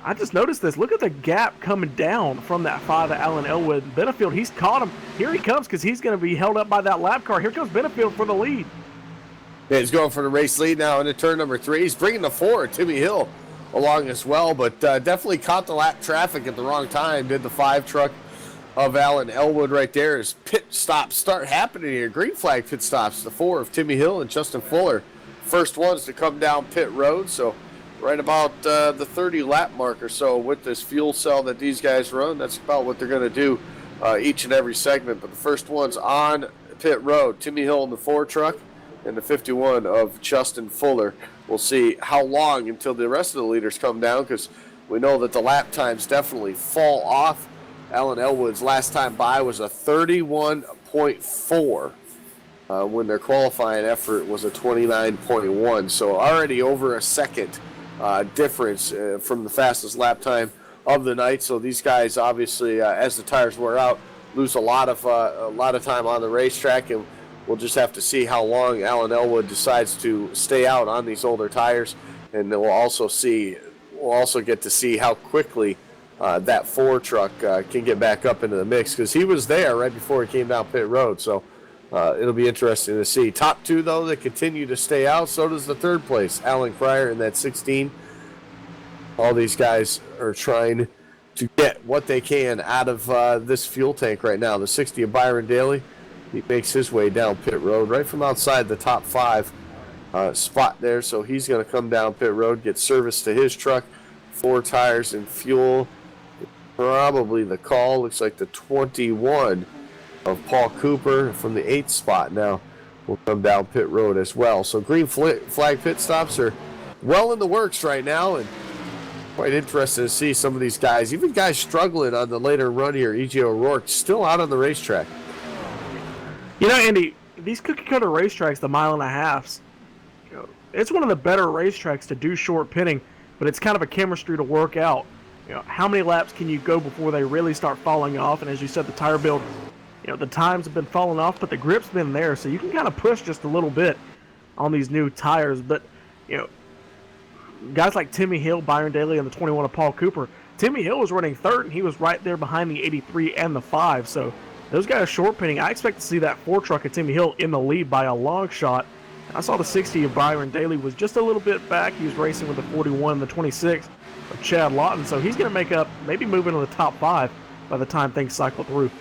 I just noticed this. Look at the gap coming down from that 5 of Alan Elwood. Benefield, he's caught him. Here he comes because he's going to be held up by that lap car. Here comes Benefield for the lead.
Yeah, he's going for the race lead now into turn number 3. He's bringing the 4, Timmy Hill, along as well, but definitely caught the lap traffic at the wrong time. Did the 5 truck of Alan Elwood right there as pit stops start happening here. Green flag pit stops. The 4 of Timmy Hill and Justin Fuller, first ones to come down pit road. So right about the 30 lap mark or so with this fuel cell that these guys run. That's about what they're going to do each and every segment. But the first ones on pit road, Timmy Hill in the 4 truck, and the 51 of Justin Fuller. We'll see how long until the rest of the leaders come down, because we know that the lap times definitely fall off. Alan Elwood's last time by was a 31.4 when their qualifying effort was a 29.1. So already over a second difference from the fastest lap time of the night. So these guys obviously, as the tires wear out, lose a lot of time on the racetrack, and we'll just have to see how long Alan Elwood decides to stay out on these older tires, and then we'll also get to see how quickly that 4 truck can get back up into the mix, because he was there right before he came down pit road. So it'll be interesting to see. Top 2, though, they continue to stay out. So does the 3rd place, Alan Cryer in that 16. All these guys are trying to get what they can out of this fuel tank right now. The 60 of Byron Daly, he makes his way down pit road right from outside the top 5 spot there. So he's going to come down pit road, get service to his truck. 4 tires and fuel. Probably the call. Looks like the 21 of Paul Cooper from the 8th spot now will come down pit road as well. So green flag pit stops are well in the works right now, and Quite interesting to see some of these guys, even guys struggling on the later run here. E.J. O'Rourke still out on the racetrack.
You know, Andy, these cookie-cutter racetracks, the mile and a halves, you know, it's one of the better racetracks to do short pitting, but it's kind of a chemistry to work out. You know, how many laps can you go before they really start falling off? And as you said, the tire build, you know, the times have been falling off, but the grip's been there, so you can kind of push just a little bit on these new tires. But, you know, guys like Timmy Hill, Byron Daly, and the 21 of Paul Cooper. Timmy Hill was running third, and he was right there behind the 83 and the 5. So those guys short pitting. I expect to see that 4 truck of Timmy Hill in the lead by a long shot. I saw the 60 of Byron Daly was just a little bit back. He was racing with the 41 and the 26 of Chad Lawton. So he's going to make up, maybe move into the top 5 by the time things cycle through.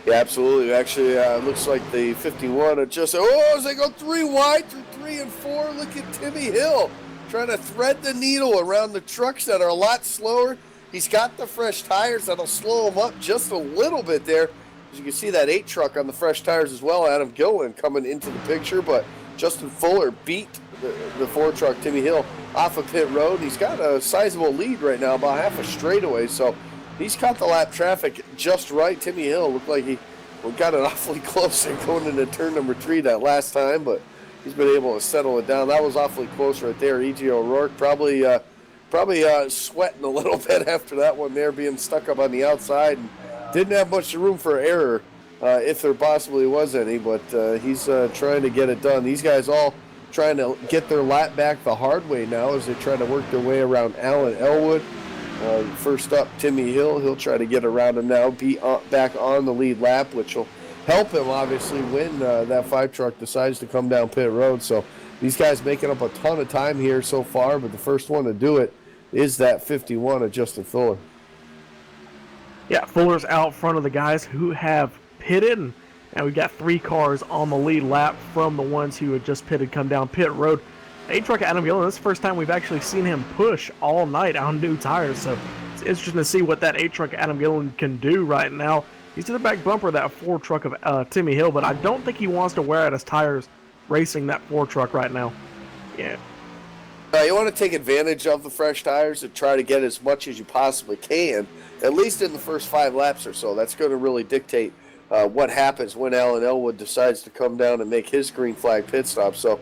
Yeah, absolutely. Actually, looks like the 51 adjusted. Oh, as they go 3 wide through 3 and 4, look at Timmy Hill trying to thread the needle around the trucks that are a lot slower. He's got the fresh tires that'll slow him up just a little bit there. As you can see, that 8 truck on the fresh tires as well. Adam Gilliland coming into the picture, but Justin Fuller beat the 4 truck Timmy Hill off of pit road. He's got a sizable lead right now, about half a straightaway, so he's caught the lap traffic just right. Timmy Hill looked like he got it awfully close and going into turn number 3 that last time, but he's been able to settle it down. That was awfully close right there. E.J. O'Rourke probably sweating a little bit after that one there, being stuck up on the outside, and didn't have much room for error, if there possibly was any, but he's trying to get it done. These guys all trying to get their lap back the hard way now as they try to work their way around Alan Elwood. First up, Timmy Hill. He'll try to get around him now, be back on the lead lap, which will help him, obviously, when that 5 truck decides to come down pit road. So these guys making up a ton of time here so far, but the first one to do it is that 51 of Justin Fuller.
Yeah, Fuller's out front of the guys who have pitted, and now we've got 3 cars on the lead lap from the ones who had just pitted come down pit road. 8 truck Adam Gilliland, this is the first time we've actually seen him push all night on new tires, so it's interesting to see what that 8 truck Adam Gilliland can do right now. He's to the back bumper of that 4 truck of Timmy Hill, but I don't think he wants to wear out his tires racing that 4 truck right now. Yeah.
You want to take advantage of the fresh tires and try to get as much as you possibly can, at least in the first 5 laps or so. That's going to really dictate what happens when Alan Elwood decides to come down and make his green flag pit stop. So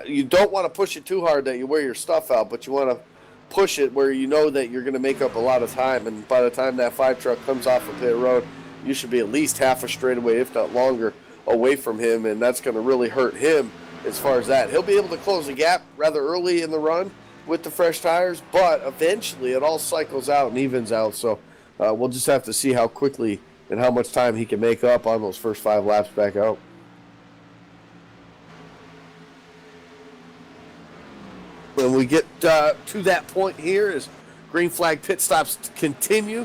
you don't want to push it too hard that you wear your stuff out, but you want to push it where you know that you're going to make up a lot of time. And by the time that 5 truck comes off of pit road, you should be at least half a straightaway, if not longer, away from him, and that's going to really hurt him as far as that. He'll be able to close the gap rather early in the run with the fresh tires, but eventually it all cycles out and evens out. So we'll just have to see how quickly and how much time he can make up on those first 5 laps back out. When we get to that point here, as green flag pit stops continue,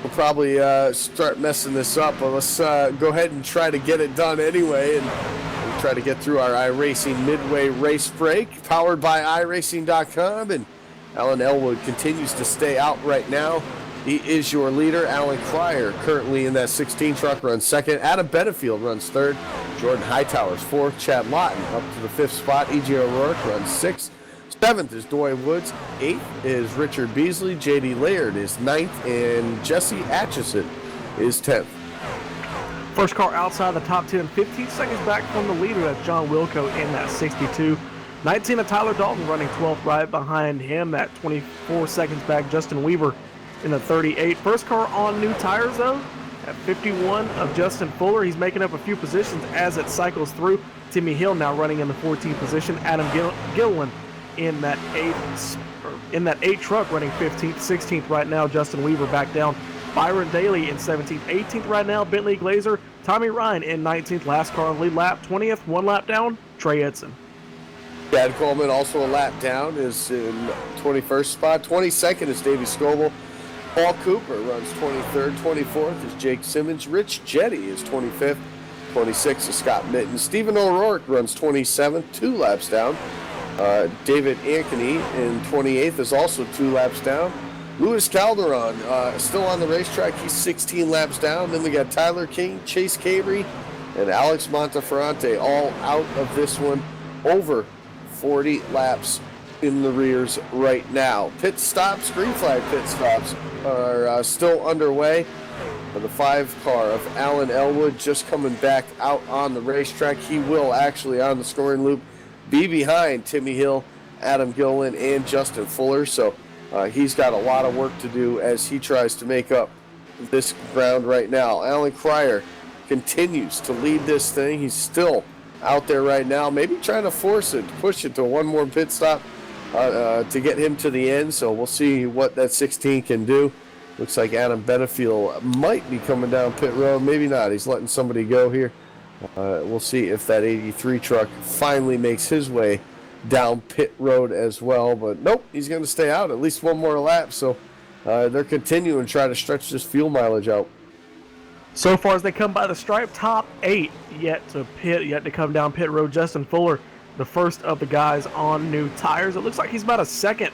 we'll probably start messing this up, but let's go ahead and try to get it done anyway, and we'll try to get through our iRacing Midway race break, powered by iRacing.com, and Alan Elwood continues to stay out right now. He is your leader. Alan Cryer, currently in that 16 truck, runs second. Adam Benefield runs third. Jordan Hightower's fourth. Chad Lawton up to the 5th spot. E.J. O'Rourke runs 6th. 7th is Doy Woods. 8th is Richard Beasley. J.D. Laird is 9th. And Jesse Atchison is 10th.
First car outside the top 10, 15 seconds back from the leader. That's John Wilco in that 62. 19 of Tyler Dalton running 12th right behind him. That 24 seconds back, Justin Weaver in the 38. First car on new tires, though, at 51 of Justin Fuller. He's making up a few positions as it cycles through. Timmy Hill now running in the 14th position. Adam Gilliland in that 8 truck running 15th, 16th right now. Justin Weaver back down. Byron Daly in 17th, 18th right now. Bentley Glazer. Tommy Ryan in 19th. Last car on lead lap. 20th, 1 lap down. Trey Edson.
Chad Coleman also a lap down, is in 21st spot. 22nd is Davey Scoble. Paul Cooper runs 23rd. 24th is Jake Simmons. Rich Jetty is 25th. 26th is Scott Mitten. Stephen O'Rourke runs 27th, 2 laps down. David Ankeny in 28th is also 2 laps down. Luis Calderon still on the racetrack. He's 16 laps down. Then we got Tyler King, Chase Cabry, and Alex Monteferrante all out of this one. Over 40 laps in the rears right now. Pit stops, green flag pit stops are still underway. The 5 car of Alan Elwood just coming back out on the racetrack. He will actually, on the scoring loop, be behind Timmy Hill, Adam Gilliland, and Justin Fuller. So he's got a lot of work to do as he tries to make up this ground right now. Alan Cryer continues to lead this thing. He's still out there right now, maybe trying to force it, push it to one more pit stop to get him to the end. So we'll see what that 16 can do. Looks like Adam Benefield might be coming down pit road. Maybe not. He's letting somebody go here. We'll see if that 83 truck finally makes his way down pit road as well. But nope, he's going to stay out at least one more lap. So they're continuing to try to stretch this fuel mileage out.
So far as they come by the stripe, top 8 yet to come down pit road. Justin Fuller, the first of the guys on new tires. It looks like he's about a second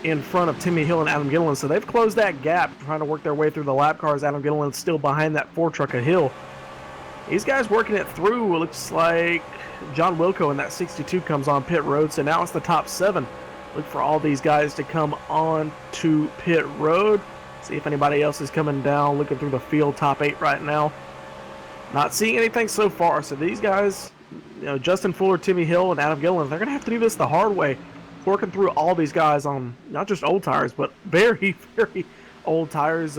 in front of Timmy Hill and Adam Gilliland, so they've closed that gap, trying to work their way through the lap cars. Adam Gilliland's still behind that 4 truck of Hill. These guys working it through. It looks like John Wilco in that 62 comes on pit road, so now it's the top 7. Look for all these guys to come on to pit road. See if anybody else is coming down. Looking through the field, top 8 right now. Not seeing anything so far, so these guys, Justin Fuller, Timmy Hill, and Adam Gilliland, they're going to have to do this the hard way, working through all these guys on not just old tires, but very, very old tires.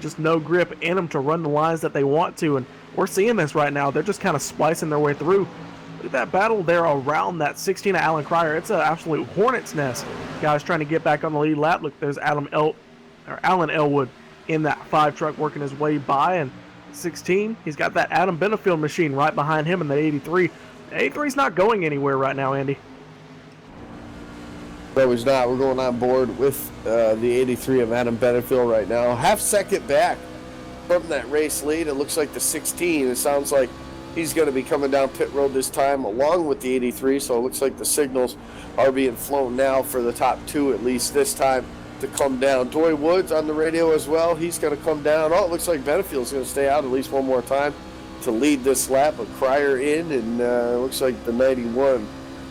Just no grip in them to run the lines that they want to, and we're seeing this right now. They're just kind of splicing their way through. Look at that battle there around that 16 of Alan Cryer. It's an absolute hornet's nest. Guys trying to get back on the lead lap. Look, there's Alan Elwood in that 5 truck working his way by, and 16, he's got that Adam Benefield machine right behind him in the 83. The 83's not going anywhere right now, Andy.
No, he's not. We're going on board with the 83 of Adam Benefield right now. Half second back from that race lead. It looks like the 16. It sounds like he's going to be coming down pit road this time along with the 83. So it looks like the signals are being flown now for the top 2 at least this time to come down. Doy Woods on the radio as well. He's going to come down. Oh, it looks like Benefield's going to stay out at least one more time to lead this lap. But Cryer in, and it looks like the 91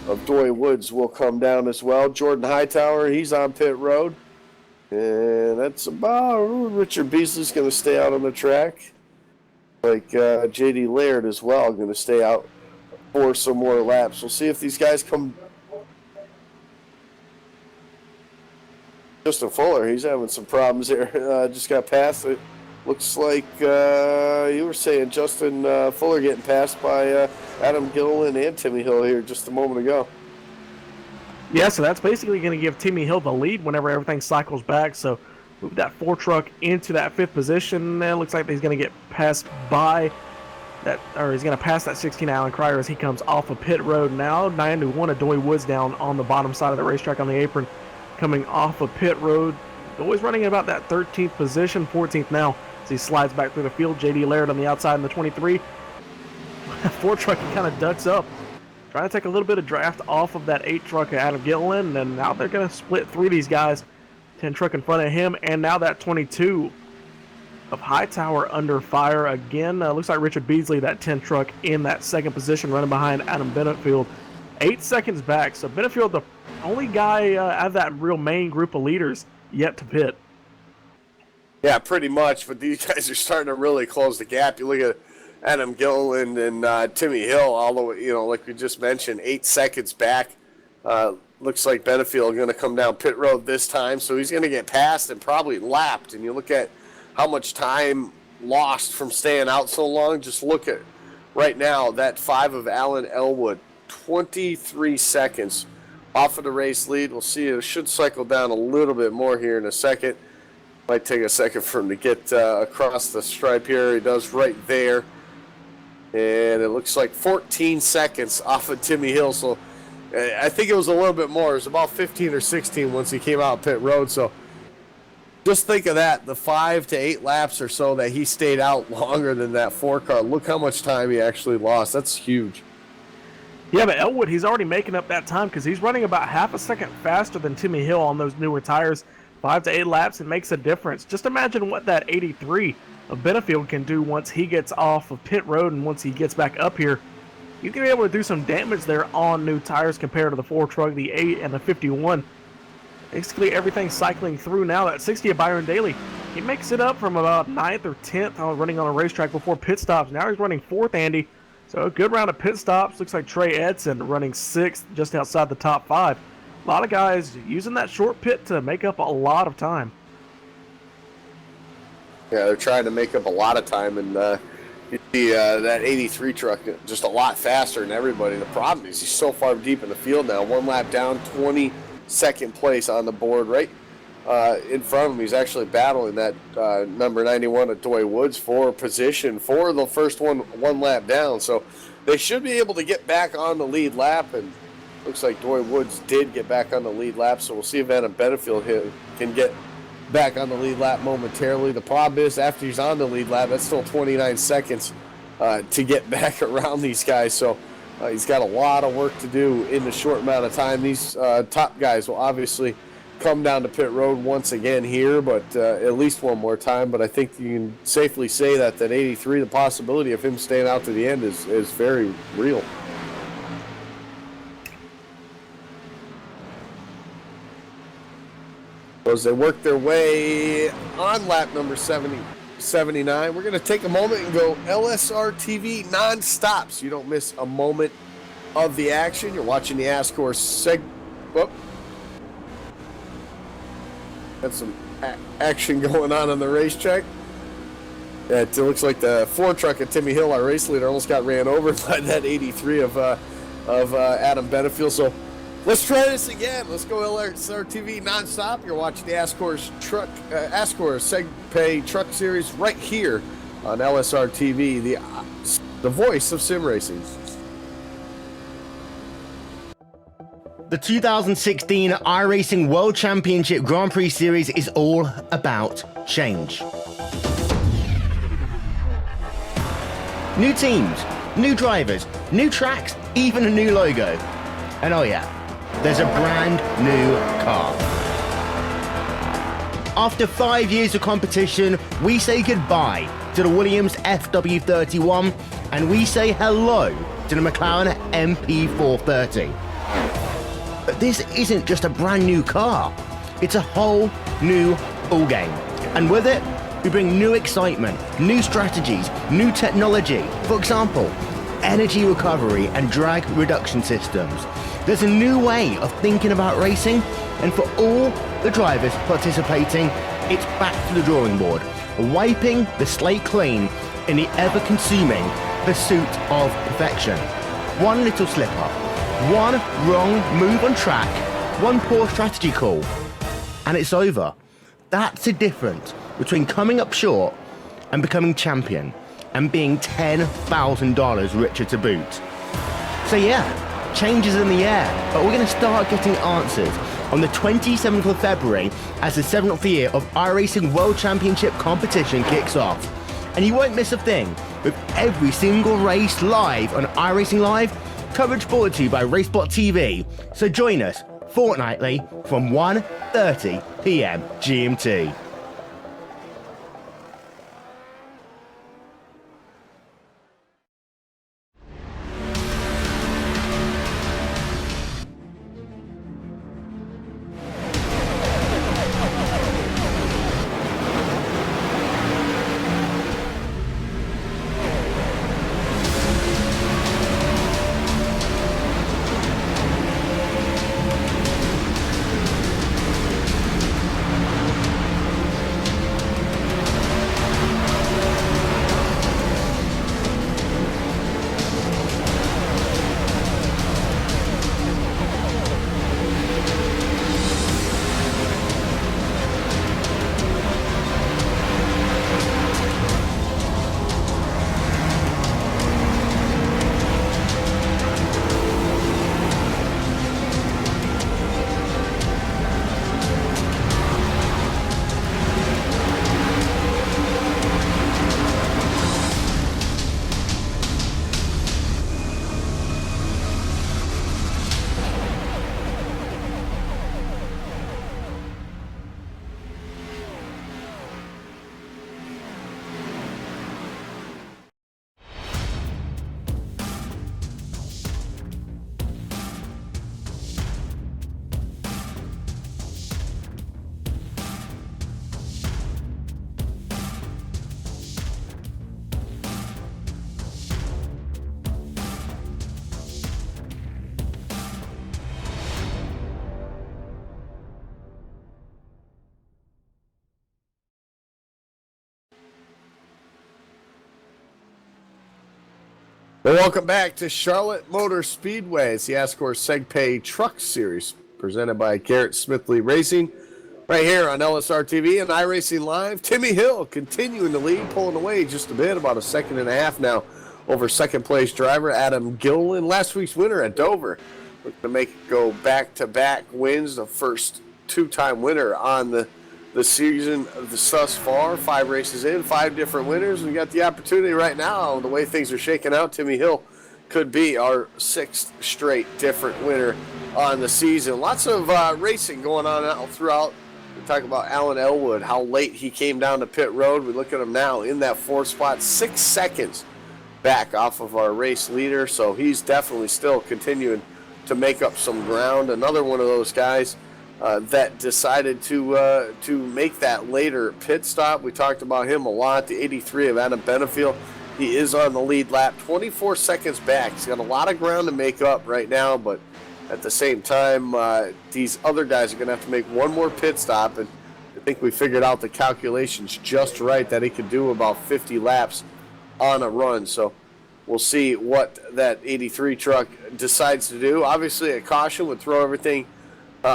of Doy Woods will come down as well. Jordan Hightower, he's on pit road. And that's about Richard Beasley's going to stay out on the track. Like J.D. Laird as well, going to stay out for some more laps. We'll see if these guys come. Justin Fuller, he's having some problems here. Just got past. It looks like you were saying Justin Fuller getting passed by Adam Gilliland and Timmy Hill here just a moment ago.
Yeah, so that's basically going to give Timmy Hill the lead whenever everything cycles back. So move that 4 truck into that 5th position. It looks like he's going to get passed by that, or he's going to pass that 16 Alan Cryer as he comes off of pit road now. 91 of Doy Woods down on the bottom side of the racetrack on the apron, coming off of pit road. Doy's running at about that 13th position, 14th now, as he slides back through the field. J.D. Laird on the outside in the 23. 4 truck, he kind of ducks up, trying to take a little bit of draft off of that 8 truck of Adam Gilliland, and now they're going to split 3 of these guys. 10 truck in front of him, and now that 22 of Hightower under fire again. Looks like Richard Beasley, that 10 truck, in that 2nd position, running behind Adam Benefield. 8 seconds back, so Benefield, the only guy out of that real main group of leaders yet to pit.
Yeah, pretty much, but these guys are starting to really close the gap. You look at Adam Gilliland and Timmy Hill, all the way, like we just mentioned, 8 seconds back. Looks like Benefield going to come down pit road this time, so he's going to get passed and probably lapped. And you look at how much time lost from staying out so long. Just look at right now that 5 of Alan Elwood, 23 seconds off of the race lead. We'll see. It should cycle down a little bit more here in a second. Might take a second for him to get across the stripe here. He does right there. And it looks like 14 seconds off of Timmy Hill. So I think it was a little bit more. It was about 15 or 16 once he came out pit road. So just think of that, the 5 to 8 laps or so that he stayed out longer than that 4 car. Look how much time he actually lost. That's huge.
Yeah, but Elwood, he's already making up that time because he's running about half a second faster than Timmy Hill on those newer tires. 5 to 8 laps, it makes a difference. Just imagine what that 83 of Benefield can do once he gets off of pit road and once he gets back up here he's going to be able to do some damage there on new tires compared to the Ford truck, the 8 and the 51. Basically, everything's cycling through now. That 60 of Byron Daly, he makes it up from about 9th or 10th on running on a racetrack before pit stops. Now he's running 4th, Andy. So a good round of pit stops. Looks like Trey Edson running 6th, just outside the top 5. A lot of guys using that short pit to make up a lot of time.
Yeah, they're trying to make up a lot of time, and you see that 83 truck just a lot faster than everybody. The problem is he's so far deep in the field now. 1 lap down, 22nd place on the board right in front of him. He's actually battling that number 91 of Doy Woods for position for the first one lap down. So they should be able to get back on the lead lap, and looks like Doy Woods did get back on the lead lap. So we'll see if Adam Benefield can get back on the lead lap momentarily. The problem is after he's on the lead lap, that's still 29 seconds to get back around these guys. So he's got a lot of work to do in the short amount of time. These top guys will obviously come down to pit road once again here, but at least one more time. But I think you can safely say that 83, the possibility of him staying out to the end is very real. As they work their way on lap number 79, we're going to take a moment and go LSRTV non-stop so you don't miss a moment of the action. You're watching the ASCORS Got some action going on the racetrack. It looks like the Ford truck at Timmy Hill, our race leader, almost got ran over by that 83 of Adam Benefield. So let's try this again. Let's go LSRTV nonstop. You're watching the ASCORS SegPay Truck Series right here on LSRTV, the voice of sim racing.
The 2016 iRacing World Championship Grand Prix Series is all about change. New teams, new drivers, new tracks, even a new logo. And oh yeah, there's a brand new car. After 5 years of competition, we say goodbye to the Williams FW31 and we say hello to the McLaren MP430. But this isn't just a brand new car, it's a whole new ballgame. And with it, we bring new excitement, new strategies, new technology. For example, energy recovery and drag reduction systems. There's a new way of thinking about racing, and for all the drivers participating, it's back to the drawing board, wiping the slate clean in the ever-consuming pursuit of perfection. One little slip-up, one wrong move on track, one poor strategy call, and it's over. That's the difference between coming up short and becoming champion, and being $10,000 richer to boot. So yeah, change is in the air, but we're going to start getting answers on the 27th of February as the 7th year of iRacing World Championship competition kicks off. And you won't miss a thing, with every single race live on iRacing Live, coverage brought to you by RaceBot TV. So join us fortnightly from 1:30 p.m. GMT.
Well, welcome back to Charlotte Motor Speedway. It's the ASCORS SegPay Truck Series presented by Garrett Smithley Racing right here on LSRTV and iRacing Live. Timmy Hill continuing to lead, pulling away just a bit, about a second and a half now over second-place driver Adam Gilliland. Last week's winner at Dover. Looking to make it go back-to-back wins, the first two-time winner on the season thus far. 5 races in, 5 different winners. We got the opportunity right now, the way things are shaking out, Timmy Hill could be our 6th straight different winner on the season. Lots of racing going on out throughout. We talk about Alan Elwood, how late he came down to pit road. We look at him now in that 4th spot, 6 seconds back off of our race leader. So he's definitely still continuing to make up some ground. Another one of those guys that decided to make that later pit stop. We talked about him a lot. The 83 of Adam Benefield. He is on the lead lap, 24 seconds back. He's got a lot of ground to make up right now, but at the same time, these other guys are going to have to make one more pit stop, and I think we figured out the calculations just right that he could do about 50 laps on a run. So we'll see what that 83 truck decides to do. Obviously, a caution would throw everything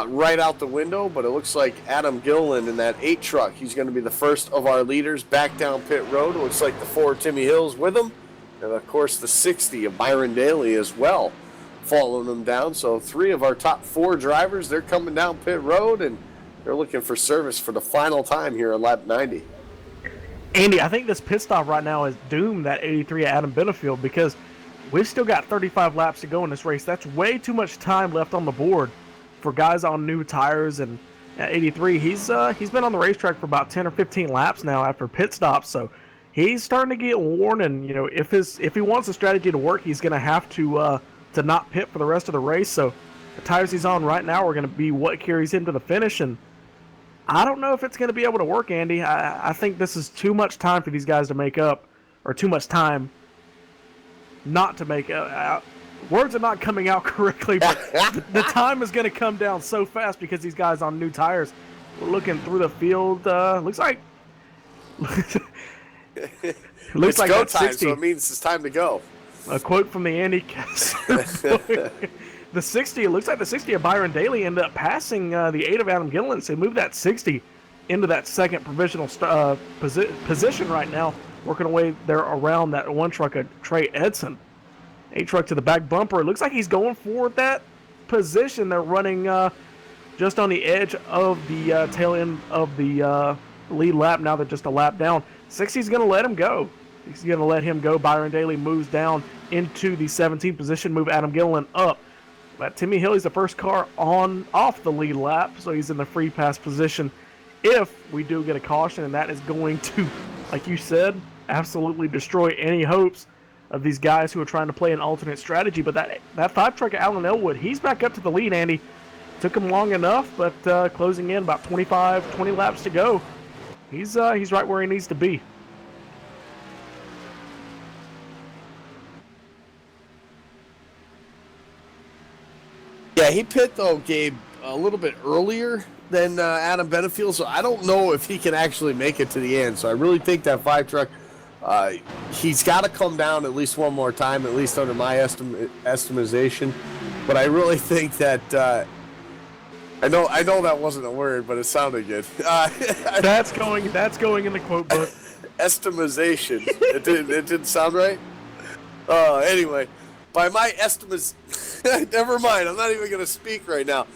right out the window, but it looks like Adam Gilliland in that 8 truck, he's going to be the first of our leaders back down pit road. It looks like the 4 Timmy Hills with him, and of course the 60 of Byron Daly as well following them down. So 3 of our top 4 drivers, they're coming down pit road, and they're looking for service for the final time here on lap 90.
Andy, I think this pit stop right now is doomed that 83 at Adam Benefield, because we've still got 35 laps to go in this race. That's way too much time left on the board for guys on new tires. And at 83, he's been on the racetrack for about 10 or 15 laps now after pit stops, so he's starting to get worn. And if he wants the strategy to work, he's going to have to not pit for the rest of the race. So the tires he's on right now are going to be what carries him to the finish, and I don't know if it's going to be able to work, Andy. I think this is too much time for these guys to make up, or too much time not to make up. Words are not coming out correctly, but the time is going to come down so fast because these guys on new tires. We're looking through the field. Looks like
it's like go time, 60. So it means it's time to go.
A quote from the Andy Kessler. The 60, it looks like the 60 of Byron Daly ended up passing the 8 of Adam Gilliland, so moved that 60 into that second provisional position right now, working away there around that 1 truck of Trey Edson. 8 truck to the back bumper. It looks like he's going for that position. They're running just on the edge of the tail end of the lead lap. Now they're just a lap down. 60's going to let him go. He's going to let him go. Byron Daly moves down into the 17th position, move Adam Gilliland up. But Timmy Hill, he's the first car off the lead lap, so he's in the free pass position if we do get a caution, and that is going to, like you said, absolutely destroy any hopes of these guys who are trying to play an alternate strategy. But that 5 truck of Alan Elwood, he's back up to the lead, Andy. Took him long enough, but closing in about 20 laps to go. He's right where he needs to be.
Yeah, he pit, though, Gabe, a little bit earlier than Adam Benefield, so I don't know if he can actually make it to the end. So I really think that 5 truck, he's got to come down at least one more time, at least under my estimation. But I really think that I know that wasn't a word, but it sounded good.
That's going in the quote book.
Estimation. It didn't sound right. Anyway, by my estimates, never mind. I'm not even going to speak right now.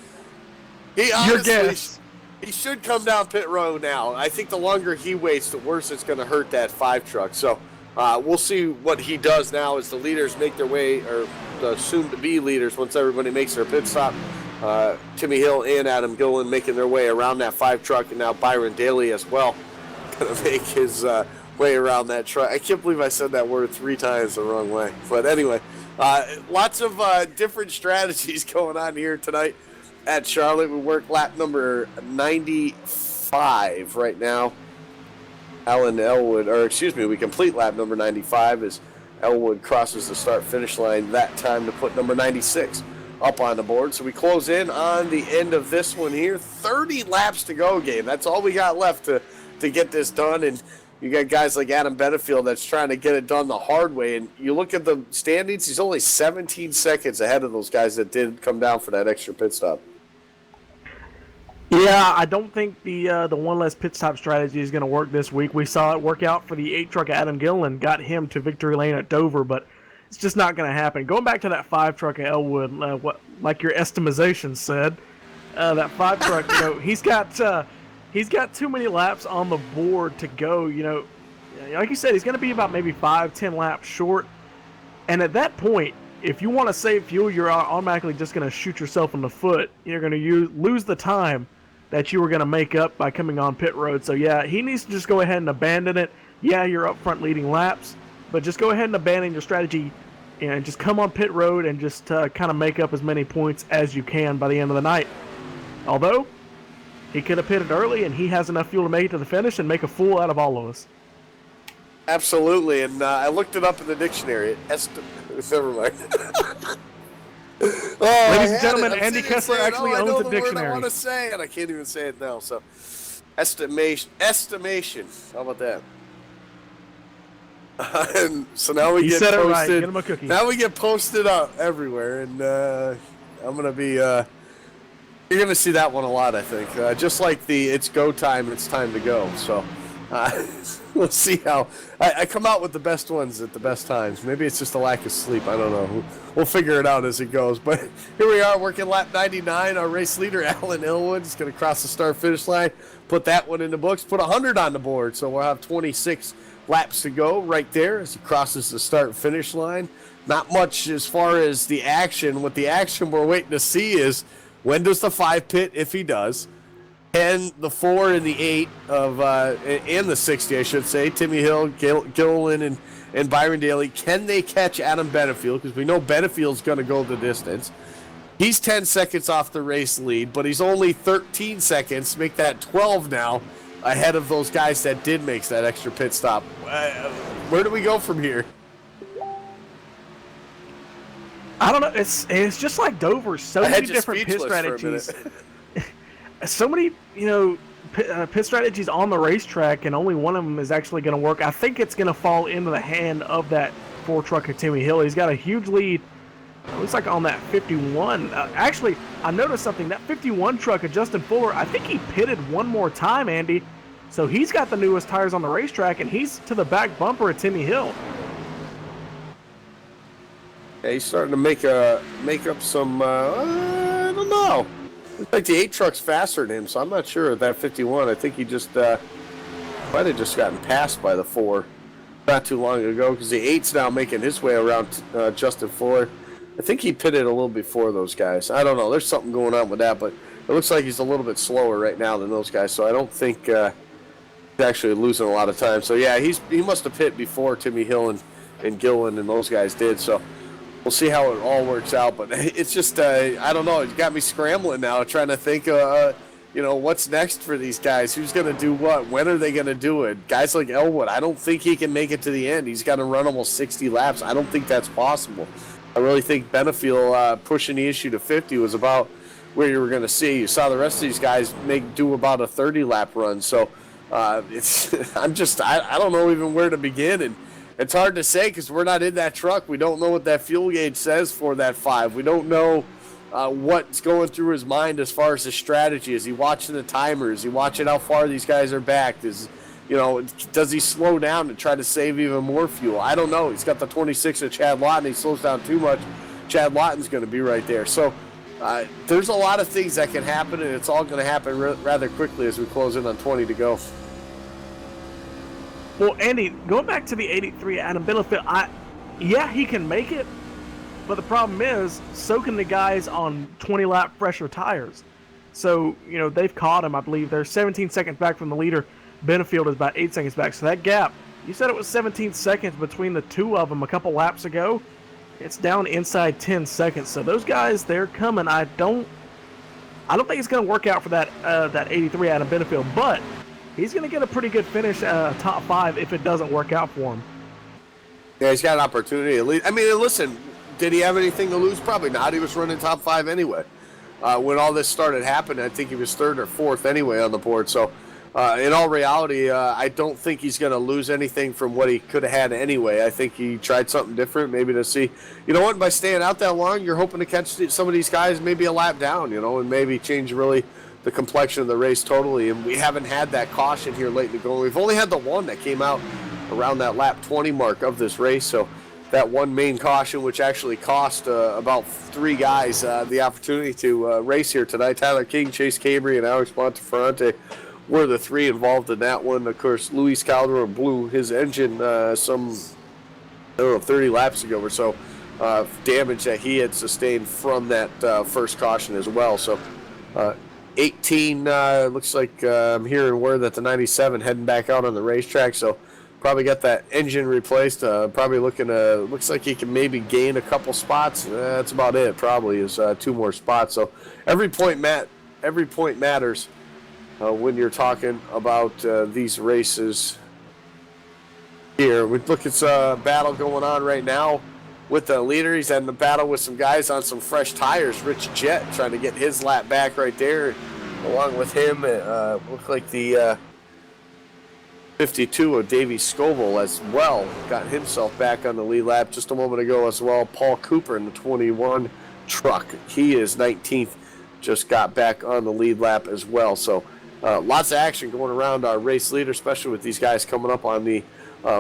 He honestly, he should come down pit road now. I think the longer he waits, the worse it's going to hurt that 5 truck. So we'll see what he does now as the leaders make their way, or the soon-to-be leaders, once everybody makes their pit stop. Timmy Hill and Adam Gilliland making their way around that 5 truck, and now Byron Daly as well going to make his way around that truck. I can't believe I said that word 3 times the wrong way. But anyway, lots of different strategies going on here tonight at Charlotte. We work lap number 95 right now. We complete lap number 95 as Elwood crosses the start-finish line that time to put number 96 up on the board. So we close in on the end of this one here. 30 laps to go, Gabe. That's all we got left to get this done. And you got guys like Adam Benefield that's trying to get it done the hard way. And you look at the standings, he's only 17 seconds ahead of those guys that did come down for that extra pit stop.
Yeah, I don't think the one less pit stop strategy is going to work this week. We saw it work out for the 8-truck Adam Gillen, got him to victory lane at Dover, but it's just not going to happen. Going back to that 5-truck at Elwood, like your estimation said, that 5-truck, you know, he's got too many laps on the board to go. You know, like you said, he's going to be about maybe 5-10 laps short, and at that point, if you want to save fuel, you're automatically just going to shoot yourself in the foot. You're going to lose the time that you were going to make up by coming on pit road. So, yeah, he needs to just go ahead and abandon it. Yeah, you're up front leading laps, but just go ahead and abandon your strategy and just come on pit road and just kind of make up as many points as you can by the end of the night. Although, he could have pitted early, and he has enough fuel to make it to the finish and make a fool out of all of us.
Absolutely, and I looked it up in the dictionary. Never mind.
Ladies and gentlemen, Andy Kessler actually owns a dictionary.
I want to say, and I can't even say it now. So, estimation. How about that? And so now we get
said
posted.
It right. Get him a cookie.
Now we get posted up everywhere, and I'm gonna be. You're gonna see that one a lot, I think. Just like the "It's go time, it's time to go." So. We'll see how I come out with the best ones at the best times. Maybe it's just a lack of sleep. I don't know. We'll figure it out as it goes. But here we are working lap 99. Our race leader, Alan Elwood, is going to cross the start-finish line, put that one in the books, put 100 on the board. So we'll have 26 laps to go right there as he crosses the start-finish line. Not much as far as the action. What the action we're waiting to see is when does the 5 pit, if he does. And the 4 and the 8 of and the 60, I should say, Timmy Hill, Gilliland, and Byron Daly, can they catch Adam Benefield? Because we know Benefield's going to go the distance. He's 10 seconds off the race lead, but he's only 13 seconds, make that 12 now, ahead of those guys that did make that extra pit stop. Where do we go from here?
I don't know. It's just like Dover. So many different pit strategies. So many, pit strategies on the racetrack, and only one of them is actually going to work. I think it's going to fall into the hand of that 4-truck of Timmy Hill. He's got a huge lead. It looks like on that 51. Actually, I noticed something. That 51 truck of Justin Fuller, I think he pitted one more time, Andy. So he's got the newest tires on the racetrack, and he's to the back bumper of Timmy Hill.
Yeah, he's starting to make up some, I don't know. Looks like the 8 truck's faster than him, so I'm not sure of that 51. I think he just might have just gotten passed by the 4 not too long ago, because the 8's now making his way around Justin Fuller. I think he pitted a little before those guys. I don't know. There's something going on with that, but it looks like he's a little bit slower right now than those guys, so I don't think he's actually losing a lot of time. So, yeah, he must have pit before Timmy Hill and Gillen and those guys did, so we'll see how it all works out, but it's just, I don't know. It got me scrambling now, trying to think, what's next for these guys? Who's going to do what? When are they going to do it? Guys like Elwood, I don't think he can make it to the end. He's got to run almost 60 laps. I don't think that's possible. I really think Benefield pushing the issue to 50 was about where you were going to see. You saw the rest of these guys do about a 30-lap run, so I don't know even where to begin, and it's hard to say because we're not in that truck. We don't know what that fuel gauge says for that 5. We don't know what's going through his mind as far as his strategy. Is he watching the timer? Is he watching how far these guys are back? Does he slow down to try to save even more fuel? I don't know. He's got the 26 of Chad Lawton. He slows down too much. Chad Lawton's going to be right there. So there's a lot of things that can happen, and it's all going to happen rather quickly as we close in on 20 to go.
Well, Andy, going back to the 83 Adam Benefield, he can make it, but the problem is, so can the guys on 20-lap fresher tires. So, they've caught him, I believe. They're 17 seconds back from the leader. Benefield is about 8 seconds back. So that gap, you said it was 17 seconds between the two of them a couple laps ago. It's down inside 10 seconds. So those guys, they're coming. I don't think it's going to work out for that 83 Adam Benefield, but he's going to get a pretty good finish, top 5, if it doesn't work out for him.
Yeah, he's got an opportunity at least. I mean, listen, did he have anything to lose? Probably not. He was running top 5 anyway. When all this started happening, I think he was 3rd or 4th anyway on the board. So in all reality, I don't think he's going to lose anything from what he could have had anyway. I think he tried something different, maybe to see, you know what, by staying out that long, you're hoping to catch some of these guys maybe a lap down, you know, and maybe change really the complexion of the race totally. And we haven't had that caution here late in the going. We've only had the one that came out around that lap 20 mark of this race. So that one main caution, which actually cost about 3 guys the opportunity to race here tonight. Tyler King, Chase Cabry, and Alex Monteferrante were the 3 involved in that one. Of course, Luis Calderon blew his engine some, I don't know, 30 laps ago or so. Damage that he had sustained from that first caution as well. So 18, looks like I'm hearing word that the 97 heading back out on the racetrack. So probably got that engine replaced. Probably looking to, looks like he can maybe gain a couple spots. That's about it. Probably is 2 more spots. So every point matters when you're talking about these races here. We look at a battle going on right now with the leader. He's in the battle with some guys on some fresh tires. Rich Jett trying to get his lap back right there. Along with him, looked like the 52 of Davey Scoville as well got himself back on the lead lap just a moment ago as well. Paul Cooper in the 21 truck, he is 19th, just got back on the lead lap as well. So lots of action going around our race leader, especially with these guys coming up on the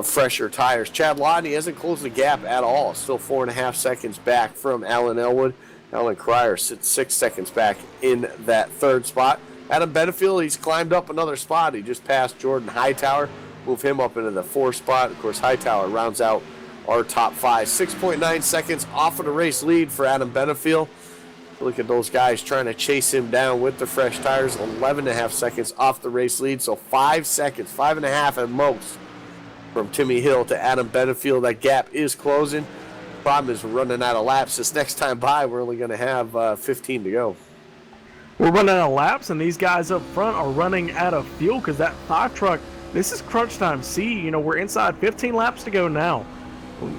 fresher tires. Chad Lawton, he hasn't closed the gap at all, still 4.5 seconds back from Alan Elwood. Alan Cryer sits 6 seconds back in that 3rd spot. Adam Benefield, he's climbed up another spot. He just passed Jordan Hightower, move him up into the 4th spot. Of course, Hightower rounds out our top 5. 6.9 seconds off of the race lead for Adam Benefield. Look at those guys trying to chase him down with the fresh tires. 11.5 seconds off the race lead, so 5 seconds, 5.5 at most from Timmy Hill to Adam Benefield. That gap is closing. Problem is we're running out of laps. This next time by, we're only going to have 15 to go.
We're running out of laps, and these guys up front are running out of fuel because that 5 truck, this is crunch time. See, you know, we're inside 15 laps to go now.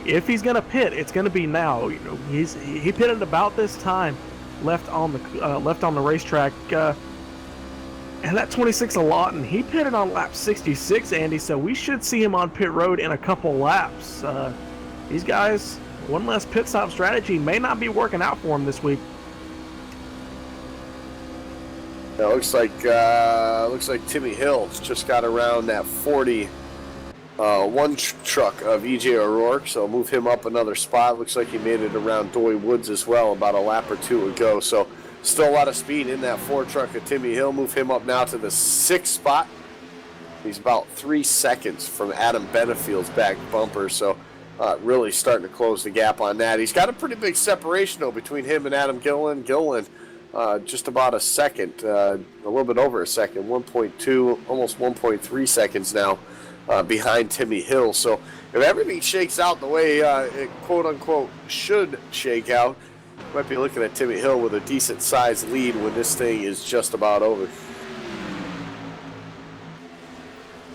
If he's going to pit, it's going to be now. You know, he pitted about this time left on the racetrack, and that 26 a lot, and he pitted on lap 66, Andy. So we should see him on pit road in a couple laps. These guys, one less pit stop strategy may not be working out for him this week.
It looks like Timmy Hill just got around that 40 truck of EJ O'Rourke, so move him up another spot. Looks like he made it around Doy Woods as well about a lap or 2 ago. So still a lot of speed in that 4 truck of Timmy Hill. Move him up now to the 6th spot. He's about 3 seconds from Adam Benefield's back bumper, so really starting to close the gap on that. He's got a pretty big separation though between him and Adam Gilliland. Just about a second, a little bit over a second, 1.2, almost 1.3 seconds now behind Timmy Hill. So if everything shakes out the way it quote-unquote should shake out, might be looking at Timmy Hill with a decent-sized lead when this thing is just about over.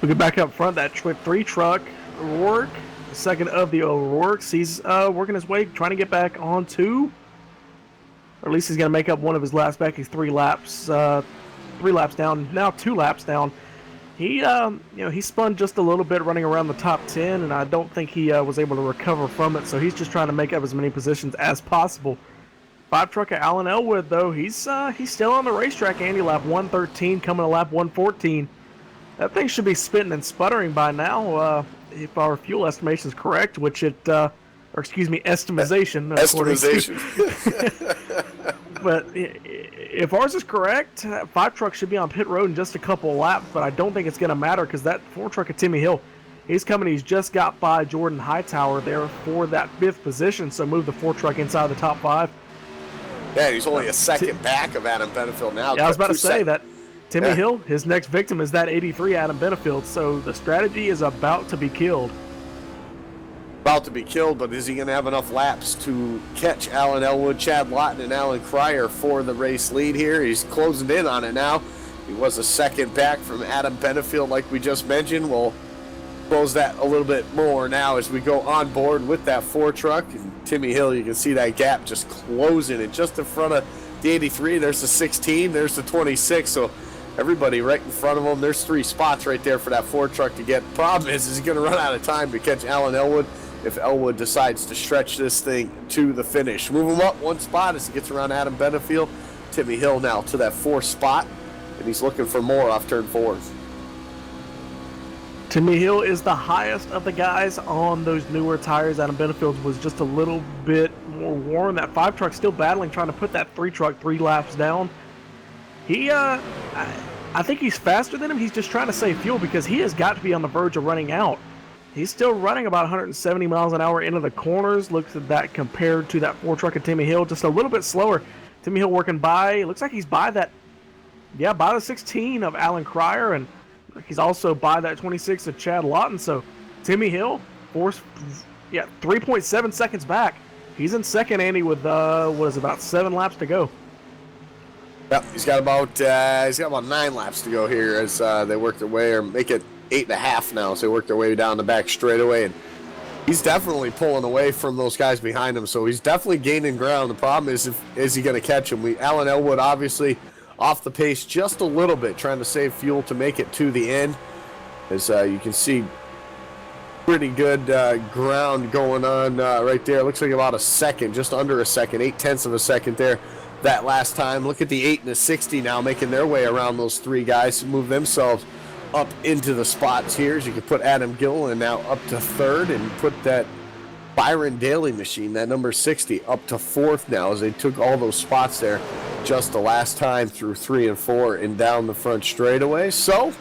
We get back up front, that 3 truck, O'Rourke, the second of the O'Rourkes. He's working his way, trying to get back on 2. Or at least he's going to make up one of his laps back. He's 3 laps down, now 2 laps down. He, he spun just a little bit running around the top 10, and I don't think he was able to recover from it. So he's just trying to make up as many positions as possible. 5 truck of Alan Elwood, though, he's still on the racetrack. Andy, lap 113, coming to lap 114. That thing should be spitting and sputtering by now, if our fuel estimation is correct, which it. Estimation.
Estimation.
But if ours is correct, 5 truck should be on pit road in just a couple of laps, but I don't think it's going to matter because that 4 truck of Timmy Hill, he's just got by Jordan Hightower there for that 5th position, so move the 4 truck inside the top 5.
Yeah, he's only a second back of Adam Benefield now.
Yeah, I was about to say that Timmy Hill, his next victim is that 83 Adam Benefield, so the strategy is about to be killed.
But is he going to have enough laps to catch Alan Elwood, Chad Lawton, and Alan Cryer for the race lead here? He's closing in on it now. He was a second back from Adam Benefield, like we just mentioned. We'll close that a little bit more now as we go on board with that 4 truck. And Timmy Hill, you can see that gap just closing it just in front of the 83. There's the 16, there's the 26. So everybody right in front of him. There's 3 spots right there for that Ford truck to get. Problem is he's going to run out of time to catch Alan Elwood if Elwood decides to stretch this thing to the finish. Move him up 1 spot as he gets around Adam Benefield. Timmy Hill now to that 4th spot, and he's looking for more off turn 4.
Timmy Hill is the highest of the guys on those newer tires. Adam Benefield's was just a little bit more worn. That 5 truck still battling, trying to put that 3 truck 3 laps down. He, I think he's faster than him. He's just trying to save fuel because he has got to be on the verge of running out. He's still running about 170 miles an hour into the corners. Looks at that compared to that 4 truck of Timmy Hill, just a little bit slower. Timmy Hill working by, looks like he's by that, by the 16 of Alan Cryer, and he's also by that 26 of Chad Lawton. So Timmy Hill, 3.7 seconds back. He's in second, Andy, with about 7 laps to go.
Yep, he's got about 9 laps to go here as they work their way, or make it 8.5 now. So they work their way down the back straightaway, and he's definitely pulling away from those guys behind him. So he's definitely gaining ground. The problem is he going to catch him? Alan Elwood obviously off the pace just a little bit, trying to save fuel to make it to the end. As you can see, pretty good ground going on right there. Looks like about a second, just under a second, 0.8 of a second there that last time. Look at the 8 and the 60 now making their way around those 3 guys to move themselves up into the spots here. As you can put Adam Gilliland now up to 3rd and put that Byron Daly machine, that number 60, up to 4th now, as they took all those spots there just the last time through 3 and 4 and down the front straightaway. So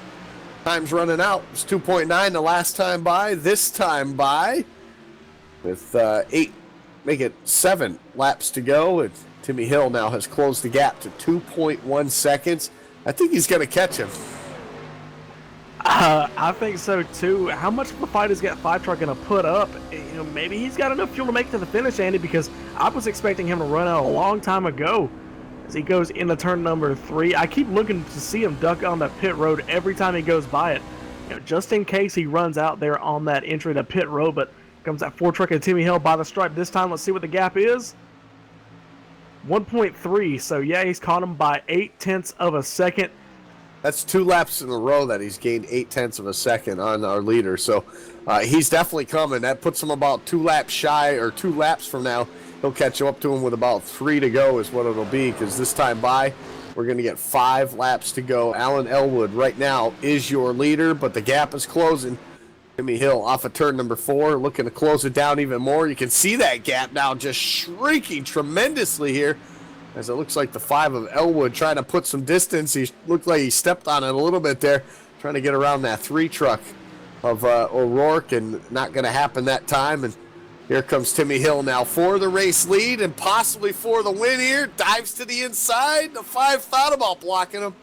time's running out. It's 2.9 the last time by. This time by with 8, make it 7 laps to go. And Timmy Hill now has closed the gap to 2.1 seconds. I think he's going to catch him.
I think so too. How much of a fight is that 5 truck going to put up? Maybe he's got enough fuel to make it to the finish, Andy, because I was expecting him to run out a long time ago as he goes into turn number 3. I keep looking to see him duck on the pit road every time he goes by it, just in case he runs out there on that entry to pit road. But comes that 4 truck of Timmy Hill by the stripe this time. Let's see what the gap is. 1.3. So yeah, he's caught him by 0.8 of a second.
That's 2 laps in a row that he's gained 0.8 of a second on our leader. So he's definitely coming. That puts him about 2 laps shy, or 2 laps from now. He'll catch up to him with about 3 to go is what it'll be, because this time by, we're going to get 5 laps to go. Alan Elwood right now is your leader, but the gap is closing. Timmy Hill off of turn number 4, looking to close it down even more. You can see that gap now just shrinking tremendously here, as it looks like the 5 of Elwood trying to put some distance. He looked like he stepped on it a little bit there, trying to get around that 3 truck of O'Rourke, and not going to happen that time. And here comes Timmy Hill now for the race lead and possibly for the win here. Dives to the inside. The 5 thought about blocking him.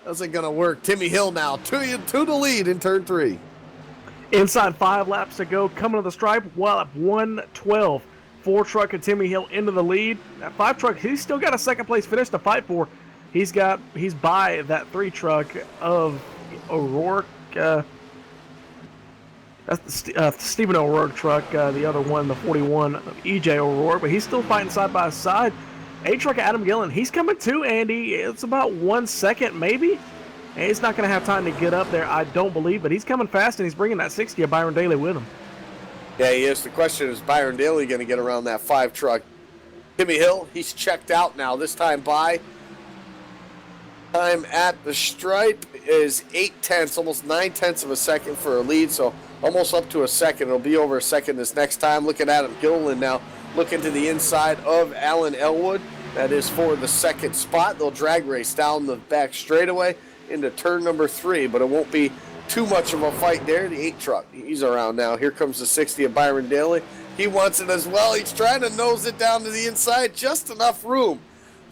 Doesn't going to work. Timmy Hill now to the lead in turn 3.
Inside 5 laps to go, coming to the stripe, well up 1:12. 4 truck of Timmy Hill into the lead. That 5 truck, he's still got a second place finish to fight for. He's by that 3 truck of O'Rourke. That's the Stephen O'Rourke truck. The other one, the 41 of EJ O'Rourke, but he's still fighting side by side. 8 truck of Adam Gillen, he's coming too, Andy. It's about 1 second maybe. And he's not going to have time to get up there, I don't believe, but he's coming fast, and he's bringing that 60 of Byron Daly with him.
Yeah, he is. The question is Byron Daly going to get around that 5 truck. Timmy Hill, he's checked out now. This time by. Time at the stripe is 0.8, almost 0.9 of a second for a lead, so almost up to a second. It'll be over a second this next time. Look at Adam Gilliland now, looking to the inside of Alan Elwood. That is for the 2nd spot. They'll drag race down the back straightaway into turn number 3, but it won't be too much of a fight there. The 8 truck, he's around now. Here comes the 60 of Byron Daly. He wants it as well. He's trying to nose it down to the inside. Just enough room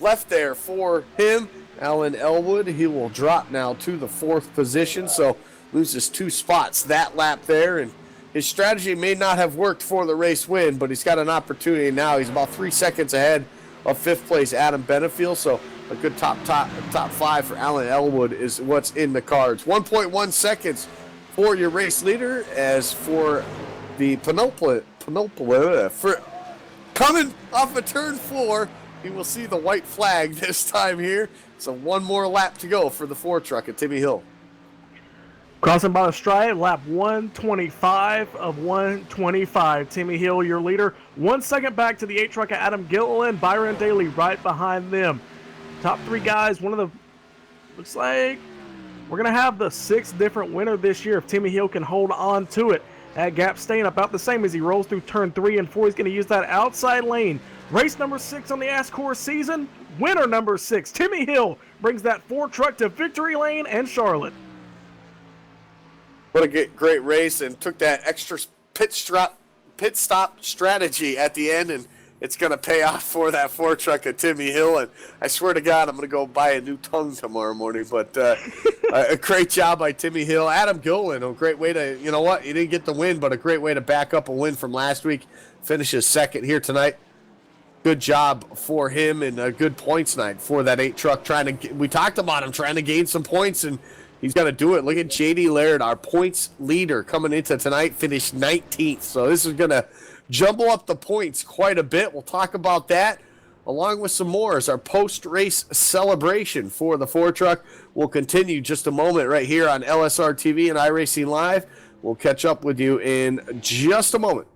left there for him. Alan Elwood, he will drop now to the 4th position, so loses 2 spots that lap there. And his strategy may not have worked for the race win, but he's got an opportunity now. He's about 3 seconds ahead of 5th place Adam Benefield, so a good top 5 for Alan Elwood is what's in the cards. 1.1 seconds for your race leader. As for the penultimate for coming off of turn 4, he will see the white flag this time here. So one more lap to go for the 4 truck at Timmy Hill.
Crossing by the stripe, lap 125 of 125. Timmy Hill, your leader. 1 second back to the 8 truck of Adam Gilliland. Byron Daly right behind them. Top 3 guys, looks like we're going to have the 6th different winner this year if Timmy Hill can hold on to it. That gap staying about the same as he rolls through turn 3 and 4. He's going to use that outside lane. Race number 6 on the ASCORS season. Winner number 6, Timmy Hill, brings that 4 truck to victory lane and Charlotte.
What a great race, and took that extra pit stop strategy at the end, and it's going to pay off for that 4 truck at Timmy Hill. And I swear to God, I'm going to go buy a new tongue tomorrow morning. But a great job by Timmy Hill. Adam Gilliland, a great way to, you know what, he didn't get the win, but a great way to back up a win from last week. Finishes 2nd here tonight. Good job for him, and a good points night for that 8 truck. We talked about him trying to gain some points, and he's going to do it. Look at J.D. Laird, our points leader coming into tonight, finished 19th. So this is going to jumble up the points quite a bit. We'll talk about that along with some more as our post-race celebration for the 4 truck. We'll continue just a moment right here on LSRTV and iRacing Live. We'll catch up with you in just a moment.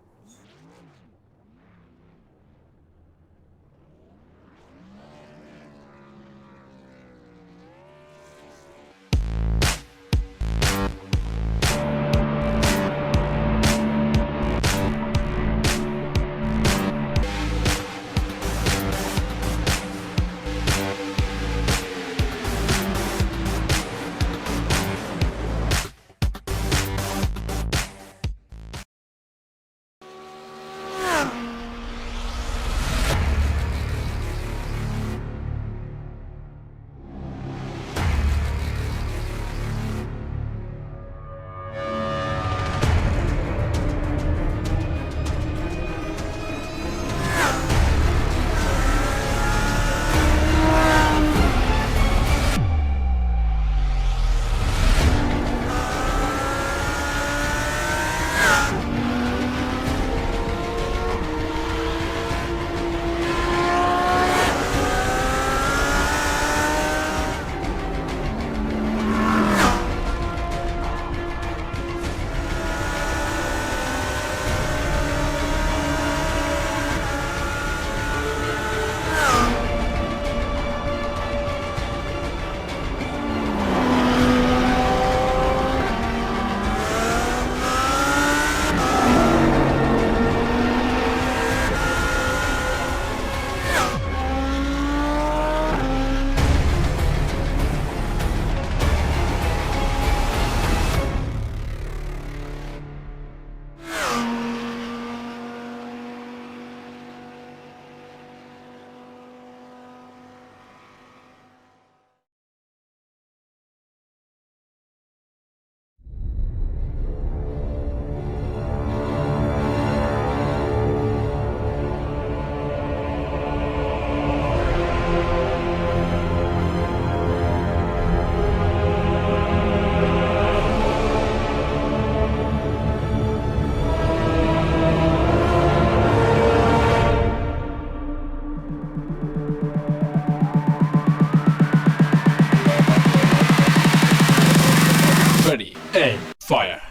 and fire.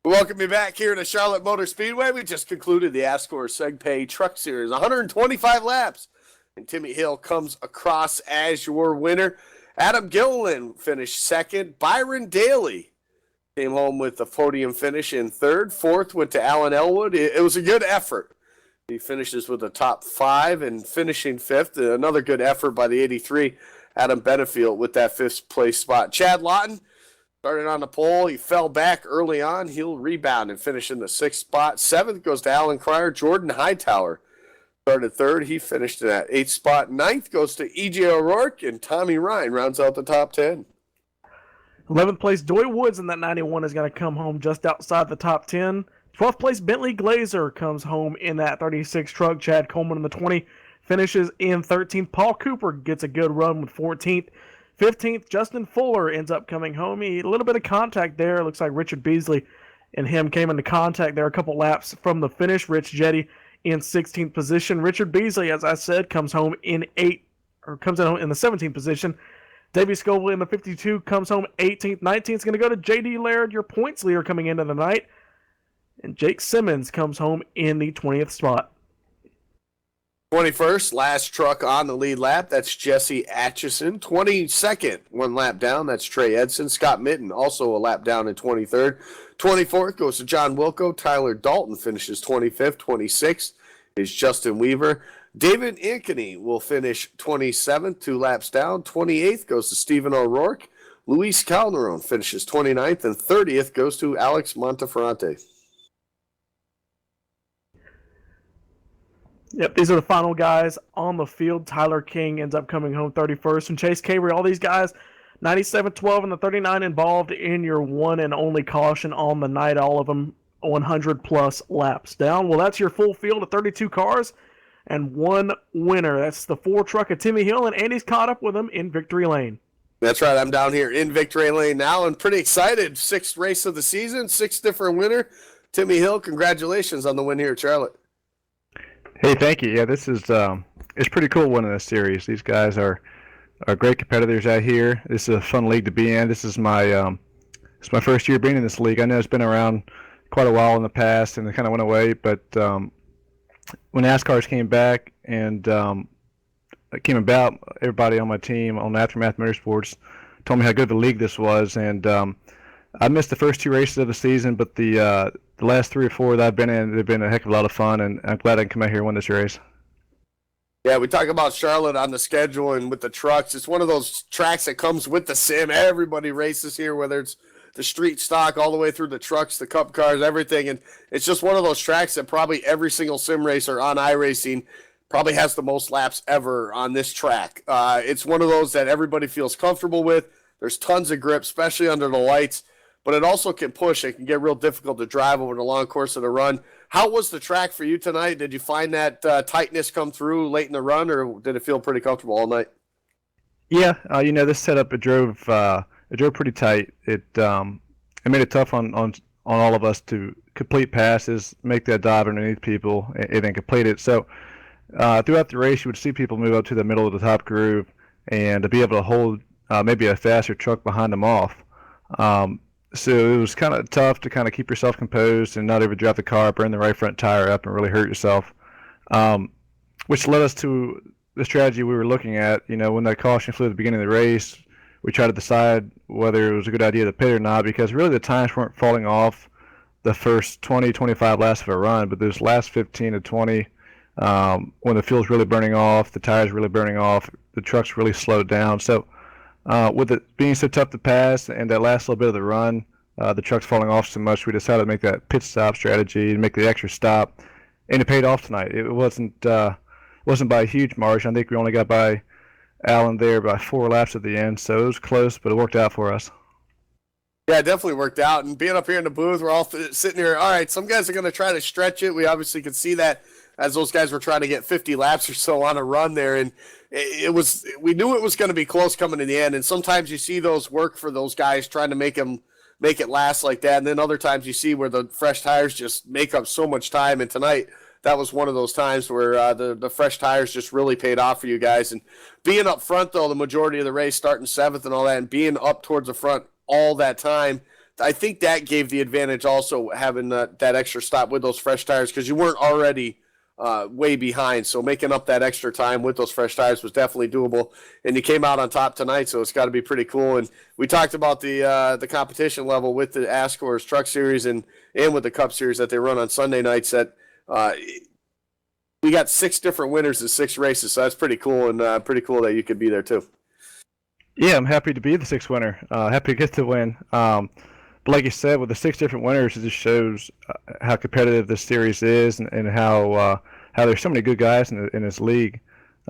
Welcome you back here to Charlotte Motor Speedway. We just concluded the ASCORS SegPay Truck Series, 125 laps, and Timmy Hill comes across as your winner. Adam Gilliland finished second. Byron Daly came home with the podium finish in third. Fourth went to Alan Elwood. It was a good effort He finishes with a top 5 and finishing 5th. Another good effort by the 83, Adam Benefield, with that 5th place spot. Chad Lawton started on the pole. He fell back early on. He'll rebound and finish in the 6th spot. 7th goes to Alan Cryer. Jordan Hightower started 3rd. He finished in that 8th spot. 9th goes to E.J. O'Rourke, and Tommy Ryan rounds out the top 10.
11th place, Doy Woods in that 91 is going to come home just outside the top 10. 12th place, Bentley Glazer comes home in that 36 truck. Chad Coleman in the 20 finishes in 13th. Paul Cooper gets a good run with 14th. 15th, Justin Fuller ends up coming home. A little bit of contact there. Looks like Richard Beasley and him came into contact there a couple laps from the finish. Rich Jetty in 16th position. Richard Beasley, as I said, comes home in the 17th position. Davey Scoville in the 52 comes home 18th. 19th is going to go to J.D. Laird, your points leader coming into the night. And Jake Simmons comes home in the 20th spot.
21st, last truck on the lead lap. That's Jesse Atchison. 22nd, 1 lap down. That's Trey Edson. Scott Mitten, also a lap down in 23rd. 24th goes to John Wilco. Tyler Dalton finishes 25th. 26th is Justin Weaver. David Ankeny will finish 27th, 2 laps down. 28th goes to Stephen O'Rourke. Luis Calderon finishes 29th, and 30th goes to Alex Monteferrante.
Yep, these are the final guys on the field. Tyler King ends up coming home 31st. And Chase Cavery, all these guys, 97-12 and the 39 involved in your one and only caution on the night. All of them 100-plus laps down. Well, that's your full field of 32 cars and 1 winner. That's the 4 truck of Timmy Hill, and Andy's caught up with him in Victory Lane.
That's right. I'm down here in Victory Lane now and pretty excited. 6th race of the season, 6 different winner. Timmy Hill, congratulations on the win here at Charlotte.
Hey, thank you. Yeah, this is it's pretty cool winning this series. These guys are great competitors out here. This is a fun league to be in. This is my first year being in this league. I know it's been around quite a while in the past, and it kind of went away. But when ASCORS came back and it came about, everybody on my team on Aftermath Motorsports told me how good the league this was, and I missed the first 2 races of the season, but the last 3 or 4 that I've been in, they've been a heck of a lot of fun, and I'm glad I can come out here and win this race.
Yeah, we talk about Charlotte on the schedule and with the trucks. It's one of those tracks that comes with the sim. Everybody races here, whether it's the street stock all the way through the trucks, the cup cars, everything. And it's just one of those tracks that probably every single sim racer on iRacing probably has the most laps ever on this track. It's one of those that everybody feels comfortable with. There's tons of grip, especially under the lights. But it also can push. It can get real difficult to drive over the long course of the run. How was the track for you tonight? Did you find that tightness come through late in the run, or did it feel pretty comfortable all night?
Yeah, this setup it drove pretty tight. It made it tough on all of us to complete passes, make that dive underneath people, and then complete it. So throughout the race, you would see people move up to the middle of the top groove and to be able to hold maybe a faster truck behind them off. So it was kind of tough to kind of keep yourself composed and not overdrive the car, burn the right front tire up, and really hurt yourself, which led us to the strategy we were looking at. When that caution flew at the beginning of the race, we tried to decide whether it was a good idea to pit or not, because really the times weren't falling off the first 20, 25 laps of a run, but those last 15 to 20, when the fuel's really burning off, the tire's really burning off, the truck's really slowed down. So with it being so tough to pass and that last little bit of the run, the truck's falling off so much, we decided to make that pit stop strategy and make the extra stop, and it paid off tonight. It wasn't by a huge margin. I think we only got by Allen there by 4 laps at the end, so it was close, but it worked out for us.
Yeah, it definitely worked out. And being up here in the booth, we're all sitting here. All right, some guys are going to try to stretch it. We obviously could see that as those guys were trying to get 50 laps or so on a run there. And we knew it was going to be close coming to the end. And sometimes you see those work for those guys trying to make it last like that. And then other times you see where the fresh tires just make up so much time. And tonight, that was one of those times where the fresh tires just really paid off for you guys. And being up front, though, the majority of the race, starting 7th and all that, and being up towards the front all that time, I think that gave the advantage also, having that extra stop with those fresh tires, because you weren't already way behind. So making up that extra time with those fresh tires was definitely doable. And you came out on top tonight, so it's got to be pretty cool. And we talked about the competition level with the ASCORS Truck Series and with the Cup Series that they run on Sunday nights, that we got 6 different winners in 6 races, so that's pretty cool, and pretty cool that you could be there too.
Yeah, I'm happy to be the 6th winner. Happy to get the win. But like you said, with the 6 different winners, it just shows how competitive this series is, and how there's so many good guys in this league.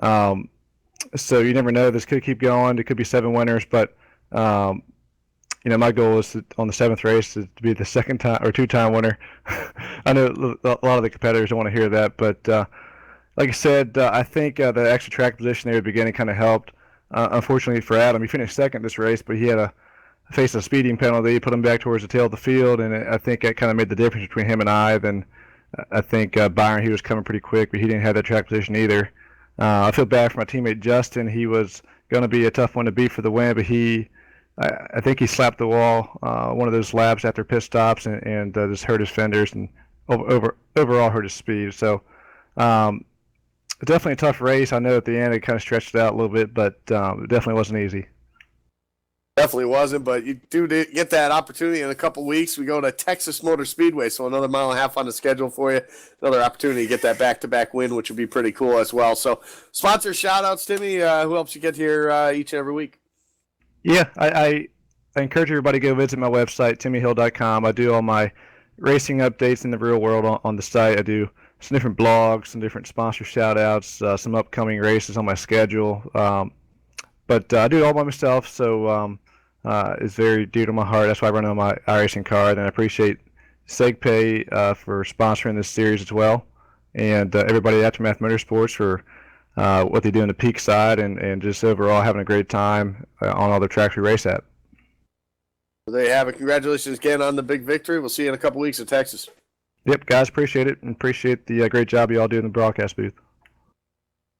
So you never know. This could keep going. There could be 7 winners, but my goal is on the 7th race to be the 2nd time or 2-time winner. I know a lot of the competitors don't want to hear that, but like I said, I think the extra track position there at the beginning kind of helped. Unfortunately for Adam, he finished 2nd this race, but he had faced a speeding penalty, put him back towards the tail of the field, and I think that kind of made the difference between him and I. Then I think Byron, he was coming pretty quick, but he didn't have that track position either. I feel bad for my teammate Justin. He was going to be a tough one to beat for the win, but I think he slapped the wall one of those laps after pit stops and just hurt his fenders and overall hurt his speed. So definitely a tough race. I know at the end it kind of stretched it out a little bit, but it definitely wasn't easy.
Definitely wasn't, but you do get that opportunity in a couple weeks. We go to Texas Motor Speedway, so another 1.5 miles on the schedule for you. Another opportunity to get that back-to-back win, which would be pretty cool as well. So sponsor shout-outs, Timmy, who helps you get here each and every week?
Yeah, I encourage everybody to go visit my website, timmyhill.com. I do all my racing updates in the real world on the site. I do some different blogs, some different sponsor shout-outs, some upcoming races on my schedule. But I do it all by myself, so it's very dear to my heart. That's why I run on my iRacing card, and I appreciate SegPay for sponsoring this series as well, and everybody at Aftermath Motorsports for what they do in the peak side, and just overall having a great time on all the tracks we race at.
Well, there you have it. Congratulations again on the big victory. We'll see you in a couple weeks in Texas.
Yep, guys, appreciate it, and appreciate the great job you all do in the broadcast booth.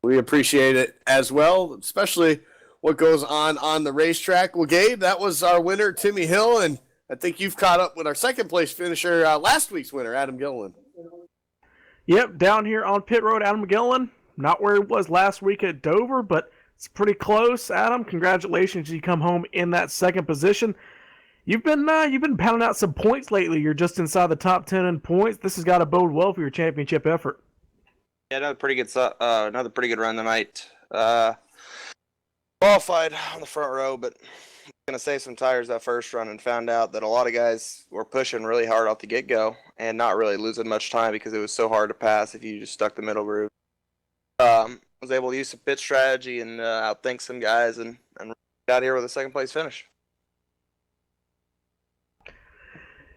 We appreciate it as well, especially what goes on the racetrack. Well, Gabe, that was our winner, Timmy Hill, and I think you've caught up with our 2nd place finisher, last week's winner, Adam Gilliland.
Yep, down here on pit road, Adam Gilliland. Not where it was last week at Dover, but it's pretty close. Adam, congratulations! You come home in that 2nd position. You've been pounding out some points lately. You're just inside the top 10 in points. This has got to bode well for your championship effort.
Yeah, another pretty good run tonight. Qualified on the front row, but I'm going to save some tires that first run and found out that a lot of guys were pushing really hard off the get-go and not really losing much time because it was so hard to pass if you just stuck the middle groove. Was able to use some pit strategy and outthink some guys and got here with a 2nd place finish.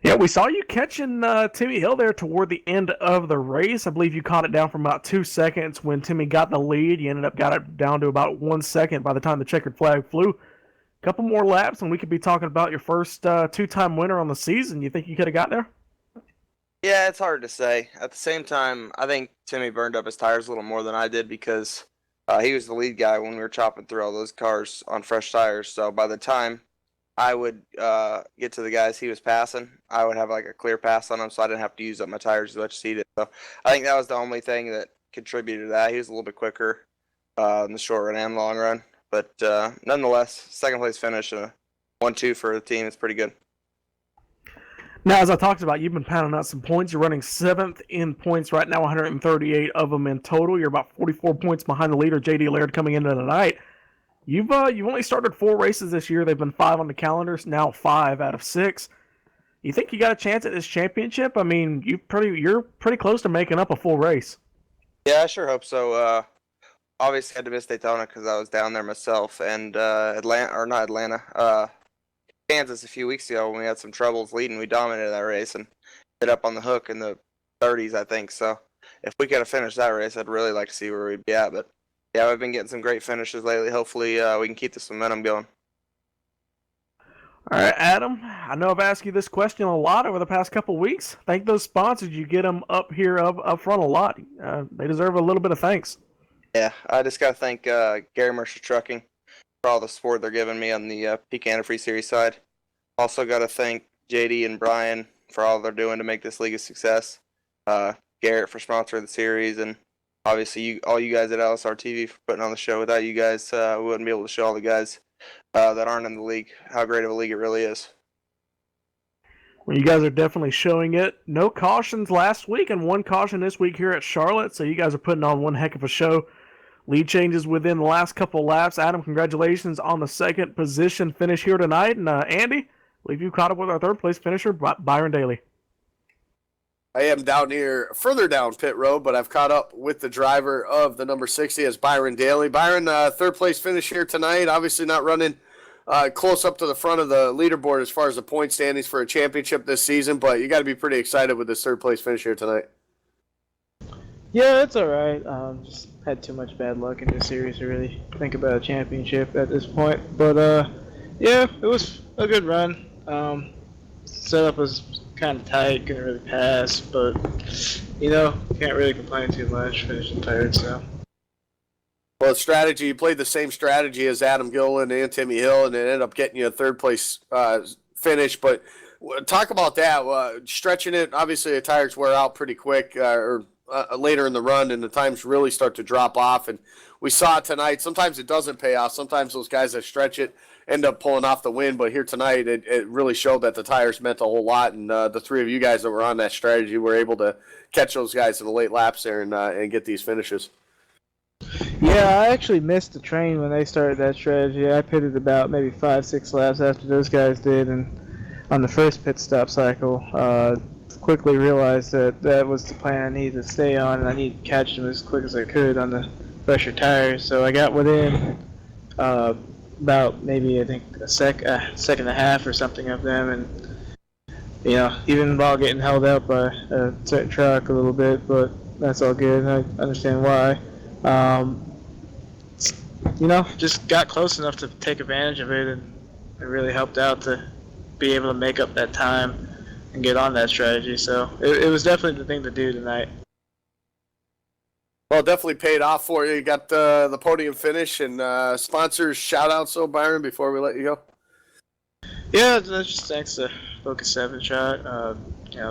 Yeah, we saw you catching Timmy Hill there toward the end of the race. I believe you caught it down from about 2 seconds when Timmy got the lead. You got it down to about 1 second by the time the checkered flag flew. A couple more laps, and we could be talking about your first 2-time winner on the season. You think you could have got there?
Yeah, it's hard to say. At the same time, I think Timmy burned up his tires a little more than I did because he was the lead guy when we were chopping through all those cars on fresh tires. So by the time I would get to the guys he was passing, I would have like a clear pass on him, so I didn't have to use up my tires as much as he did. So I think that was the only thing that contributed to that. He was a little bit quicker in the short run and long run. But nonetheless, 2nd place finish, 1-2 for the team is pretty good.
Now, as I talked about, you've been pounding out some points. You're running 7th in points right now, 138 of them in total. You're about 44 points behind the leader, J.D. Laird, coming into tonight. You've only started 4 races this year. They've been 5 on the calendars, now 5 out of 6. You think you got a chance at this championship? I mean, you're pretty close to making up a full race.
Yeah, I sure hope so. Obviously, I had to miss Daytona because I was down there myself, and Kansas a few weeks ago when we had some troubles leading. We dominated that race and hit up on the hook in the 30s, I think. So if we could have finished that race, I'd really like to see where we'd be at. But yeah, we've been getting some great finishes lately. Hopefully, we can keep this momentum going.
All right, Adam, I know I've asked you this question a lot over the past couple of weeks. Thank those sponsors. You get them up here up front a lot. They deserve a little bit of thanks.
Yeah, I just got to thank Gary Mercer Trucking for all the support they're giving me on the Peak Antifreeze Series side. Also got to thank JD and Brian for all they're doing to make this league a success. Garrett for sponsoring the series, and obviously all you guys at LSRTV for putting on the show. Without you guys, we wouldn't be able to show all the guys that aren't in the league how great of a league it really is.
Well, you guys are definitely showing it. No cautions last week and 1 caution this week here at Charlotte, so you guys are putting on one heck of a show. Lead changes within the last couple laps. Adam, congratulations on the second position finish here tonight. And Andy, I believe you caught up with our third place finisher, Byron Daly.
I am down here, further down pit road, but I've caught up with the driver of the number 60 as Byron Daly. Byron, third place finish here tonight. Obviously not running close up to the front of the leaderboard as far as the point standings for a championship this season, but you got to be pretty excited with this third place finish here tonight.
Yeah, it's all right. Just had too much bad luck in this series to really think about a championship at this point. But yeah, it was a good run. Setup was kind of tight, couldn't really pass, but can't really complain too much. Finishing third, so.
Well, strategy, you played the same strategy as Adam Gilliland and Timmy Hill, and it ended up getting you a third place finish. But talk about that. Stretching it, obviously the tires wear out pretty quick later in the run, and the times really start to drop off. And we saw it tonight. Sometimes it doesn't pay off. Sometimes those guys that stretch it end up pulling off the win. But here tonight, it really showed that the tires meant a whole lot. And the three of you guys that were on that strategy were able to catch those guys in the late laps there and get these finishes.
Yeah, I actually missed the train when they started that strategy. I pitted about maybe 5-6 laps after those guys did, and on the first pit stop cycle, quickly realized that was the plan I needed to stay on, and I needed to catch them as quick as I could on the fresher tires. So I got within about maybe I think a second and a half or something of them, and even while getting held up by a certain truck a little bit, but that's all good. I understand why. Just got close enough to take advantage of it, and it really helped out to be able to make up that time and get on that strategy. So it was definitely the thing to do tonight.
Well, definitely paid off for you. You got the podium finish and sponsors shout out, so Byron, before we let you go.
Yeah, just thanks to Focus 7 Shot,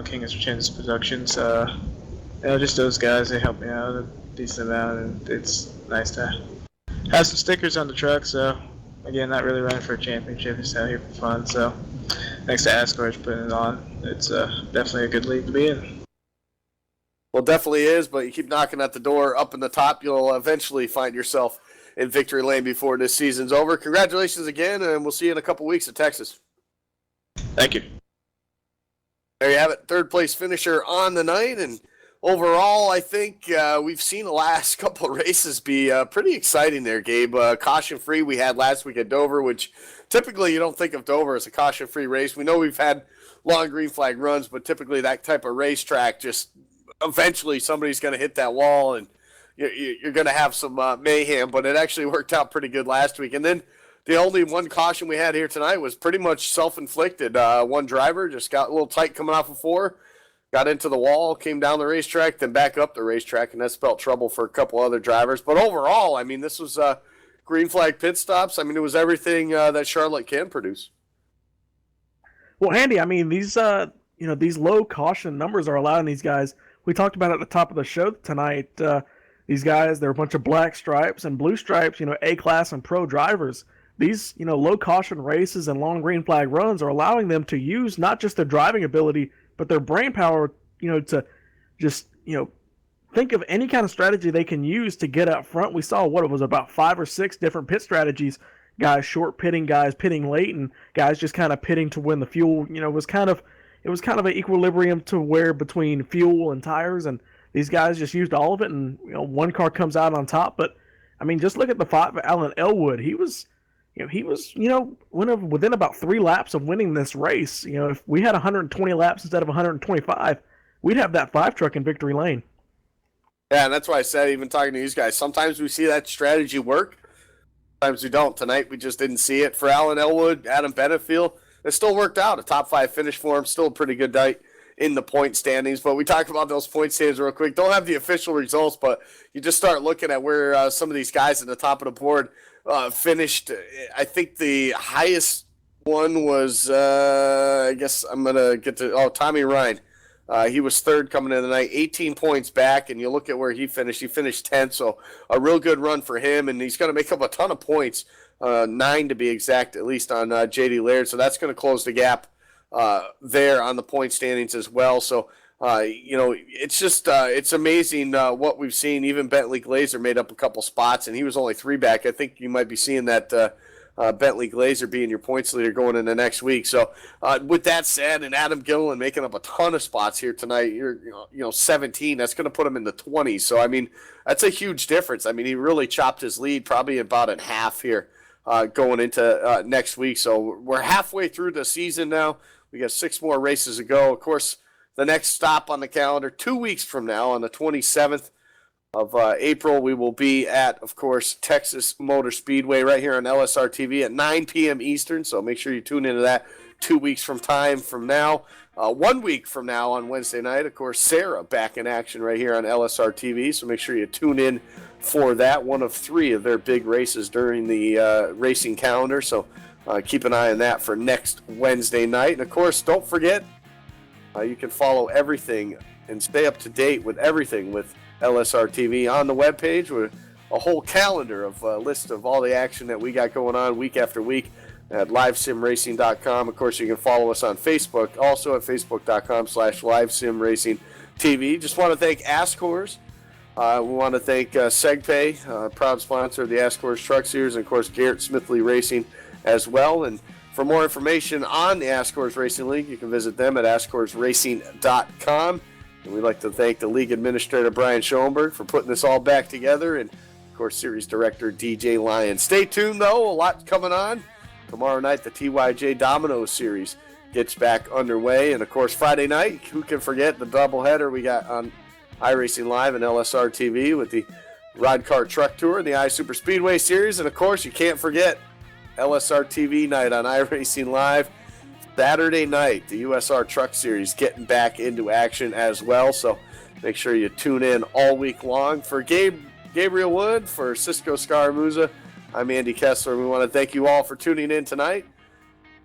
King of Chins Productions, just those guys, they helped me out a decent amount, and it's nice to have some stickers on the truck. So again, not really running for a championship, just out here for fun. So thanks to ASCORS for putting it on. It's definitely a good league to be in.
Well, definitely is, but you keep knocking at the door up in the top, you'll eventually find yourself in victory lane before this season's over. Congratulations again, and we'll see you in a couple weeks at Texas.
Thank you.
There you have it, third place finisher on the night, and overall, I think we've seen the last couple of races be pretty exciting there, Gabe. Caution-free we had last week at Dover, which typically you don't think of Dover as a caution-free race. We know we've had long green flag runs, but typically that type of racetrack, just eventually somebody's going to hit that wall, and you're going to have some mayhem. But it actually worked out pretty good last week. And then the only one caution we had here tonight was pretty much self-inflicted. One driver just got a little tight coming off of 4. Got into the wall, came down the racetrack, then back up the racetrack, and that spelled trouble for a couple other drivers. But overall, I mean, this was green flag pit stops. I mean, it was everything that Charlotte can produce.
Well, Andy, I mean, these these low caution numbers are allowing these guys. We talked about at the top of the show tonight. These guys, they're a bunch of black stripes and blue stripes. A-class and pro drivers. These low caution races and long green flag runs are allowing them to use not just their driving ability, but their brain power, to just, think of any kind of strategy they can use to get up front. We saw it was about 5 or 6 different pit strategies. Guys short pitting, guys pitting late, and guys just kind of pitting to win the fuel. It was kind of an equilibrium to where between fuel and tires, and these guys just used all of it, and one car comes out on top. But I mean, just look at the 5 of Alan Elwood. He was within about 3 laps of winning this race. If we had 120 laps instead of 125, we'd have that 5 truck in victory lane.
Yeah, and that's why I said, even talking to these guys, sometimes we see that strategy work. Sometimes we don't. Tonight, we just didn't see it. For Alan Elwood, Adam Benefield, it still worked out. A top 5 finish for him. Still a pretty good night in the point standings. But we talk about those point standings real quick. Don't have the official results, but you just start looking at where some of these guys at the top of the board finished. I think the highest one was, I guess I'm going to get to, Tommy Ryan. He was third coming into the night, 18 points back, and you look at where he finished. He finished 10th, so a real good run for him, and he's going to make up a ton of points, 9 to be exact, at least on J.D. Laird, so that's going to close the gap there on the point standings as well. So, it's just it's amazing what we've seen. Even Bentley Glazer made up a couple spots, and he was only 3 back. I think you might be seeing that Bentley Glazer being your points leader going into next week. So, with that said, and Adam Gilliland making up a ton of spots here tonight, you're 17. That's going to put him in the 20s. So, I mean, that's a huge difference. I mean, he really chopped his lead probably about in half here going into next week. So, we're halfway through the season now. We got 6 more races to go. Of course, the next stop on the calendar, 2 weeks from now, on the 27th of April, we will be at, of course, Texas Motor Speedway right here on LSRTV at 9 p.m. Eastern. So make sure you tune into that 2 weeks from now. 1 week from now on Wednesday night, of course, Sarah back in action right here on LSRTV. So make sure you tune in for that. One of 3 of their big races during the racing calendar. So keep an eye on that for next Wednesday night. And, of course, don't forget, you can follow everything and stay up to date with everything with LSRTV on the webpage with a whole calendar of a list of all the action that we got going on week after week at livesimracing.com. Of course, you can follow us on Facebook, also at facebook.com/livesimracingtv. Just want to thank ASCORS. We want to thank SegPay, proud sponsor of the ASCORS Truck Series, and, of course, Garrett Smithley Racing as well. And for more information on the ASCORS Racing League, you can visit them at ascorsracing.com. And we'd like to thank the league administrator, Brian Schoenberg, for putting this all back together, and, of course, series director, DJ Lyon. Stay tuned, though. A lot coming on. Tomorrow night, the TYJ Domino Series gets back underway. And, of course, Friday night, who can forget the doubleheader we got on iRacing Live and LSRTV with the Rod Car Truck Tour and the iSuper Speedway Series. And, of course, you can't forget LSRTV night on iRacing Live. Saturday night, the USR Truck Series getting back into action as well. So make sure you tune in all week long. For Gabriel Wood, for Cisco Scaramuza, I'm Andy Kessler. We want to thank you all for tuning in tonight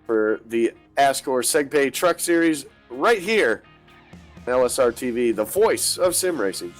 for the ASCORS SegPay Truck Series right here on LSRTV, the voice of sim racing.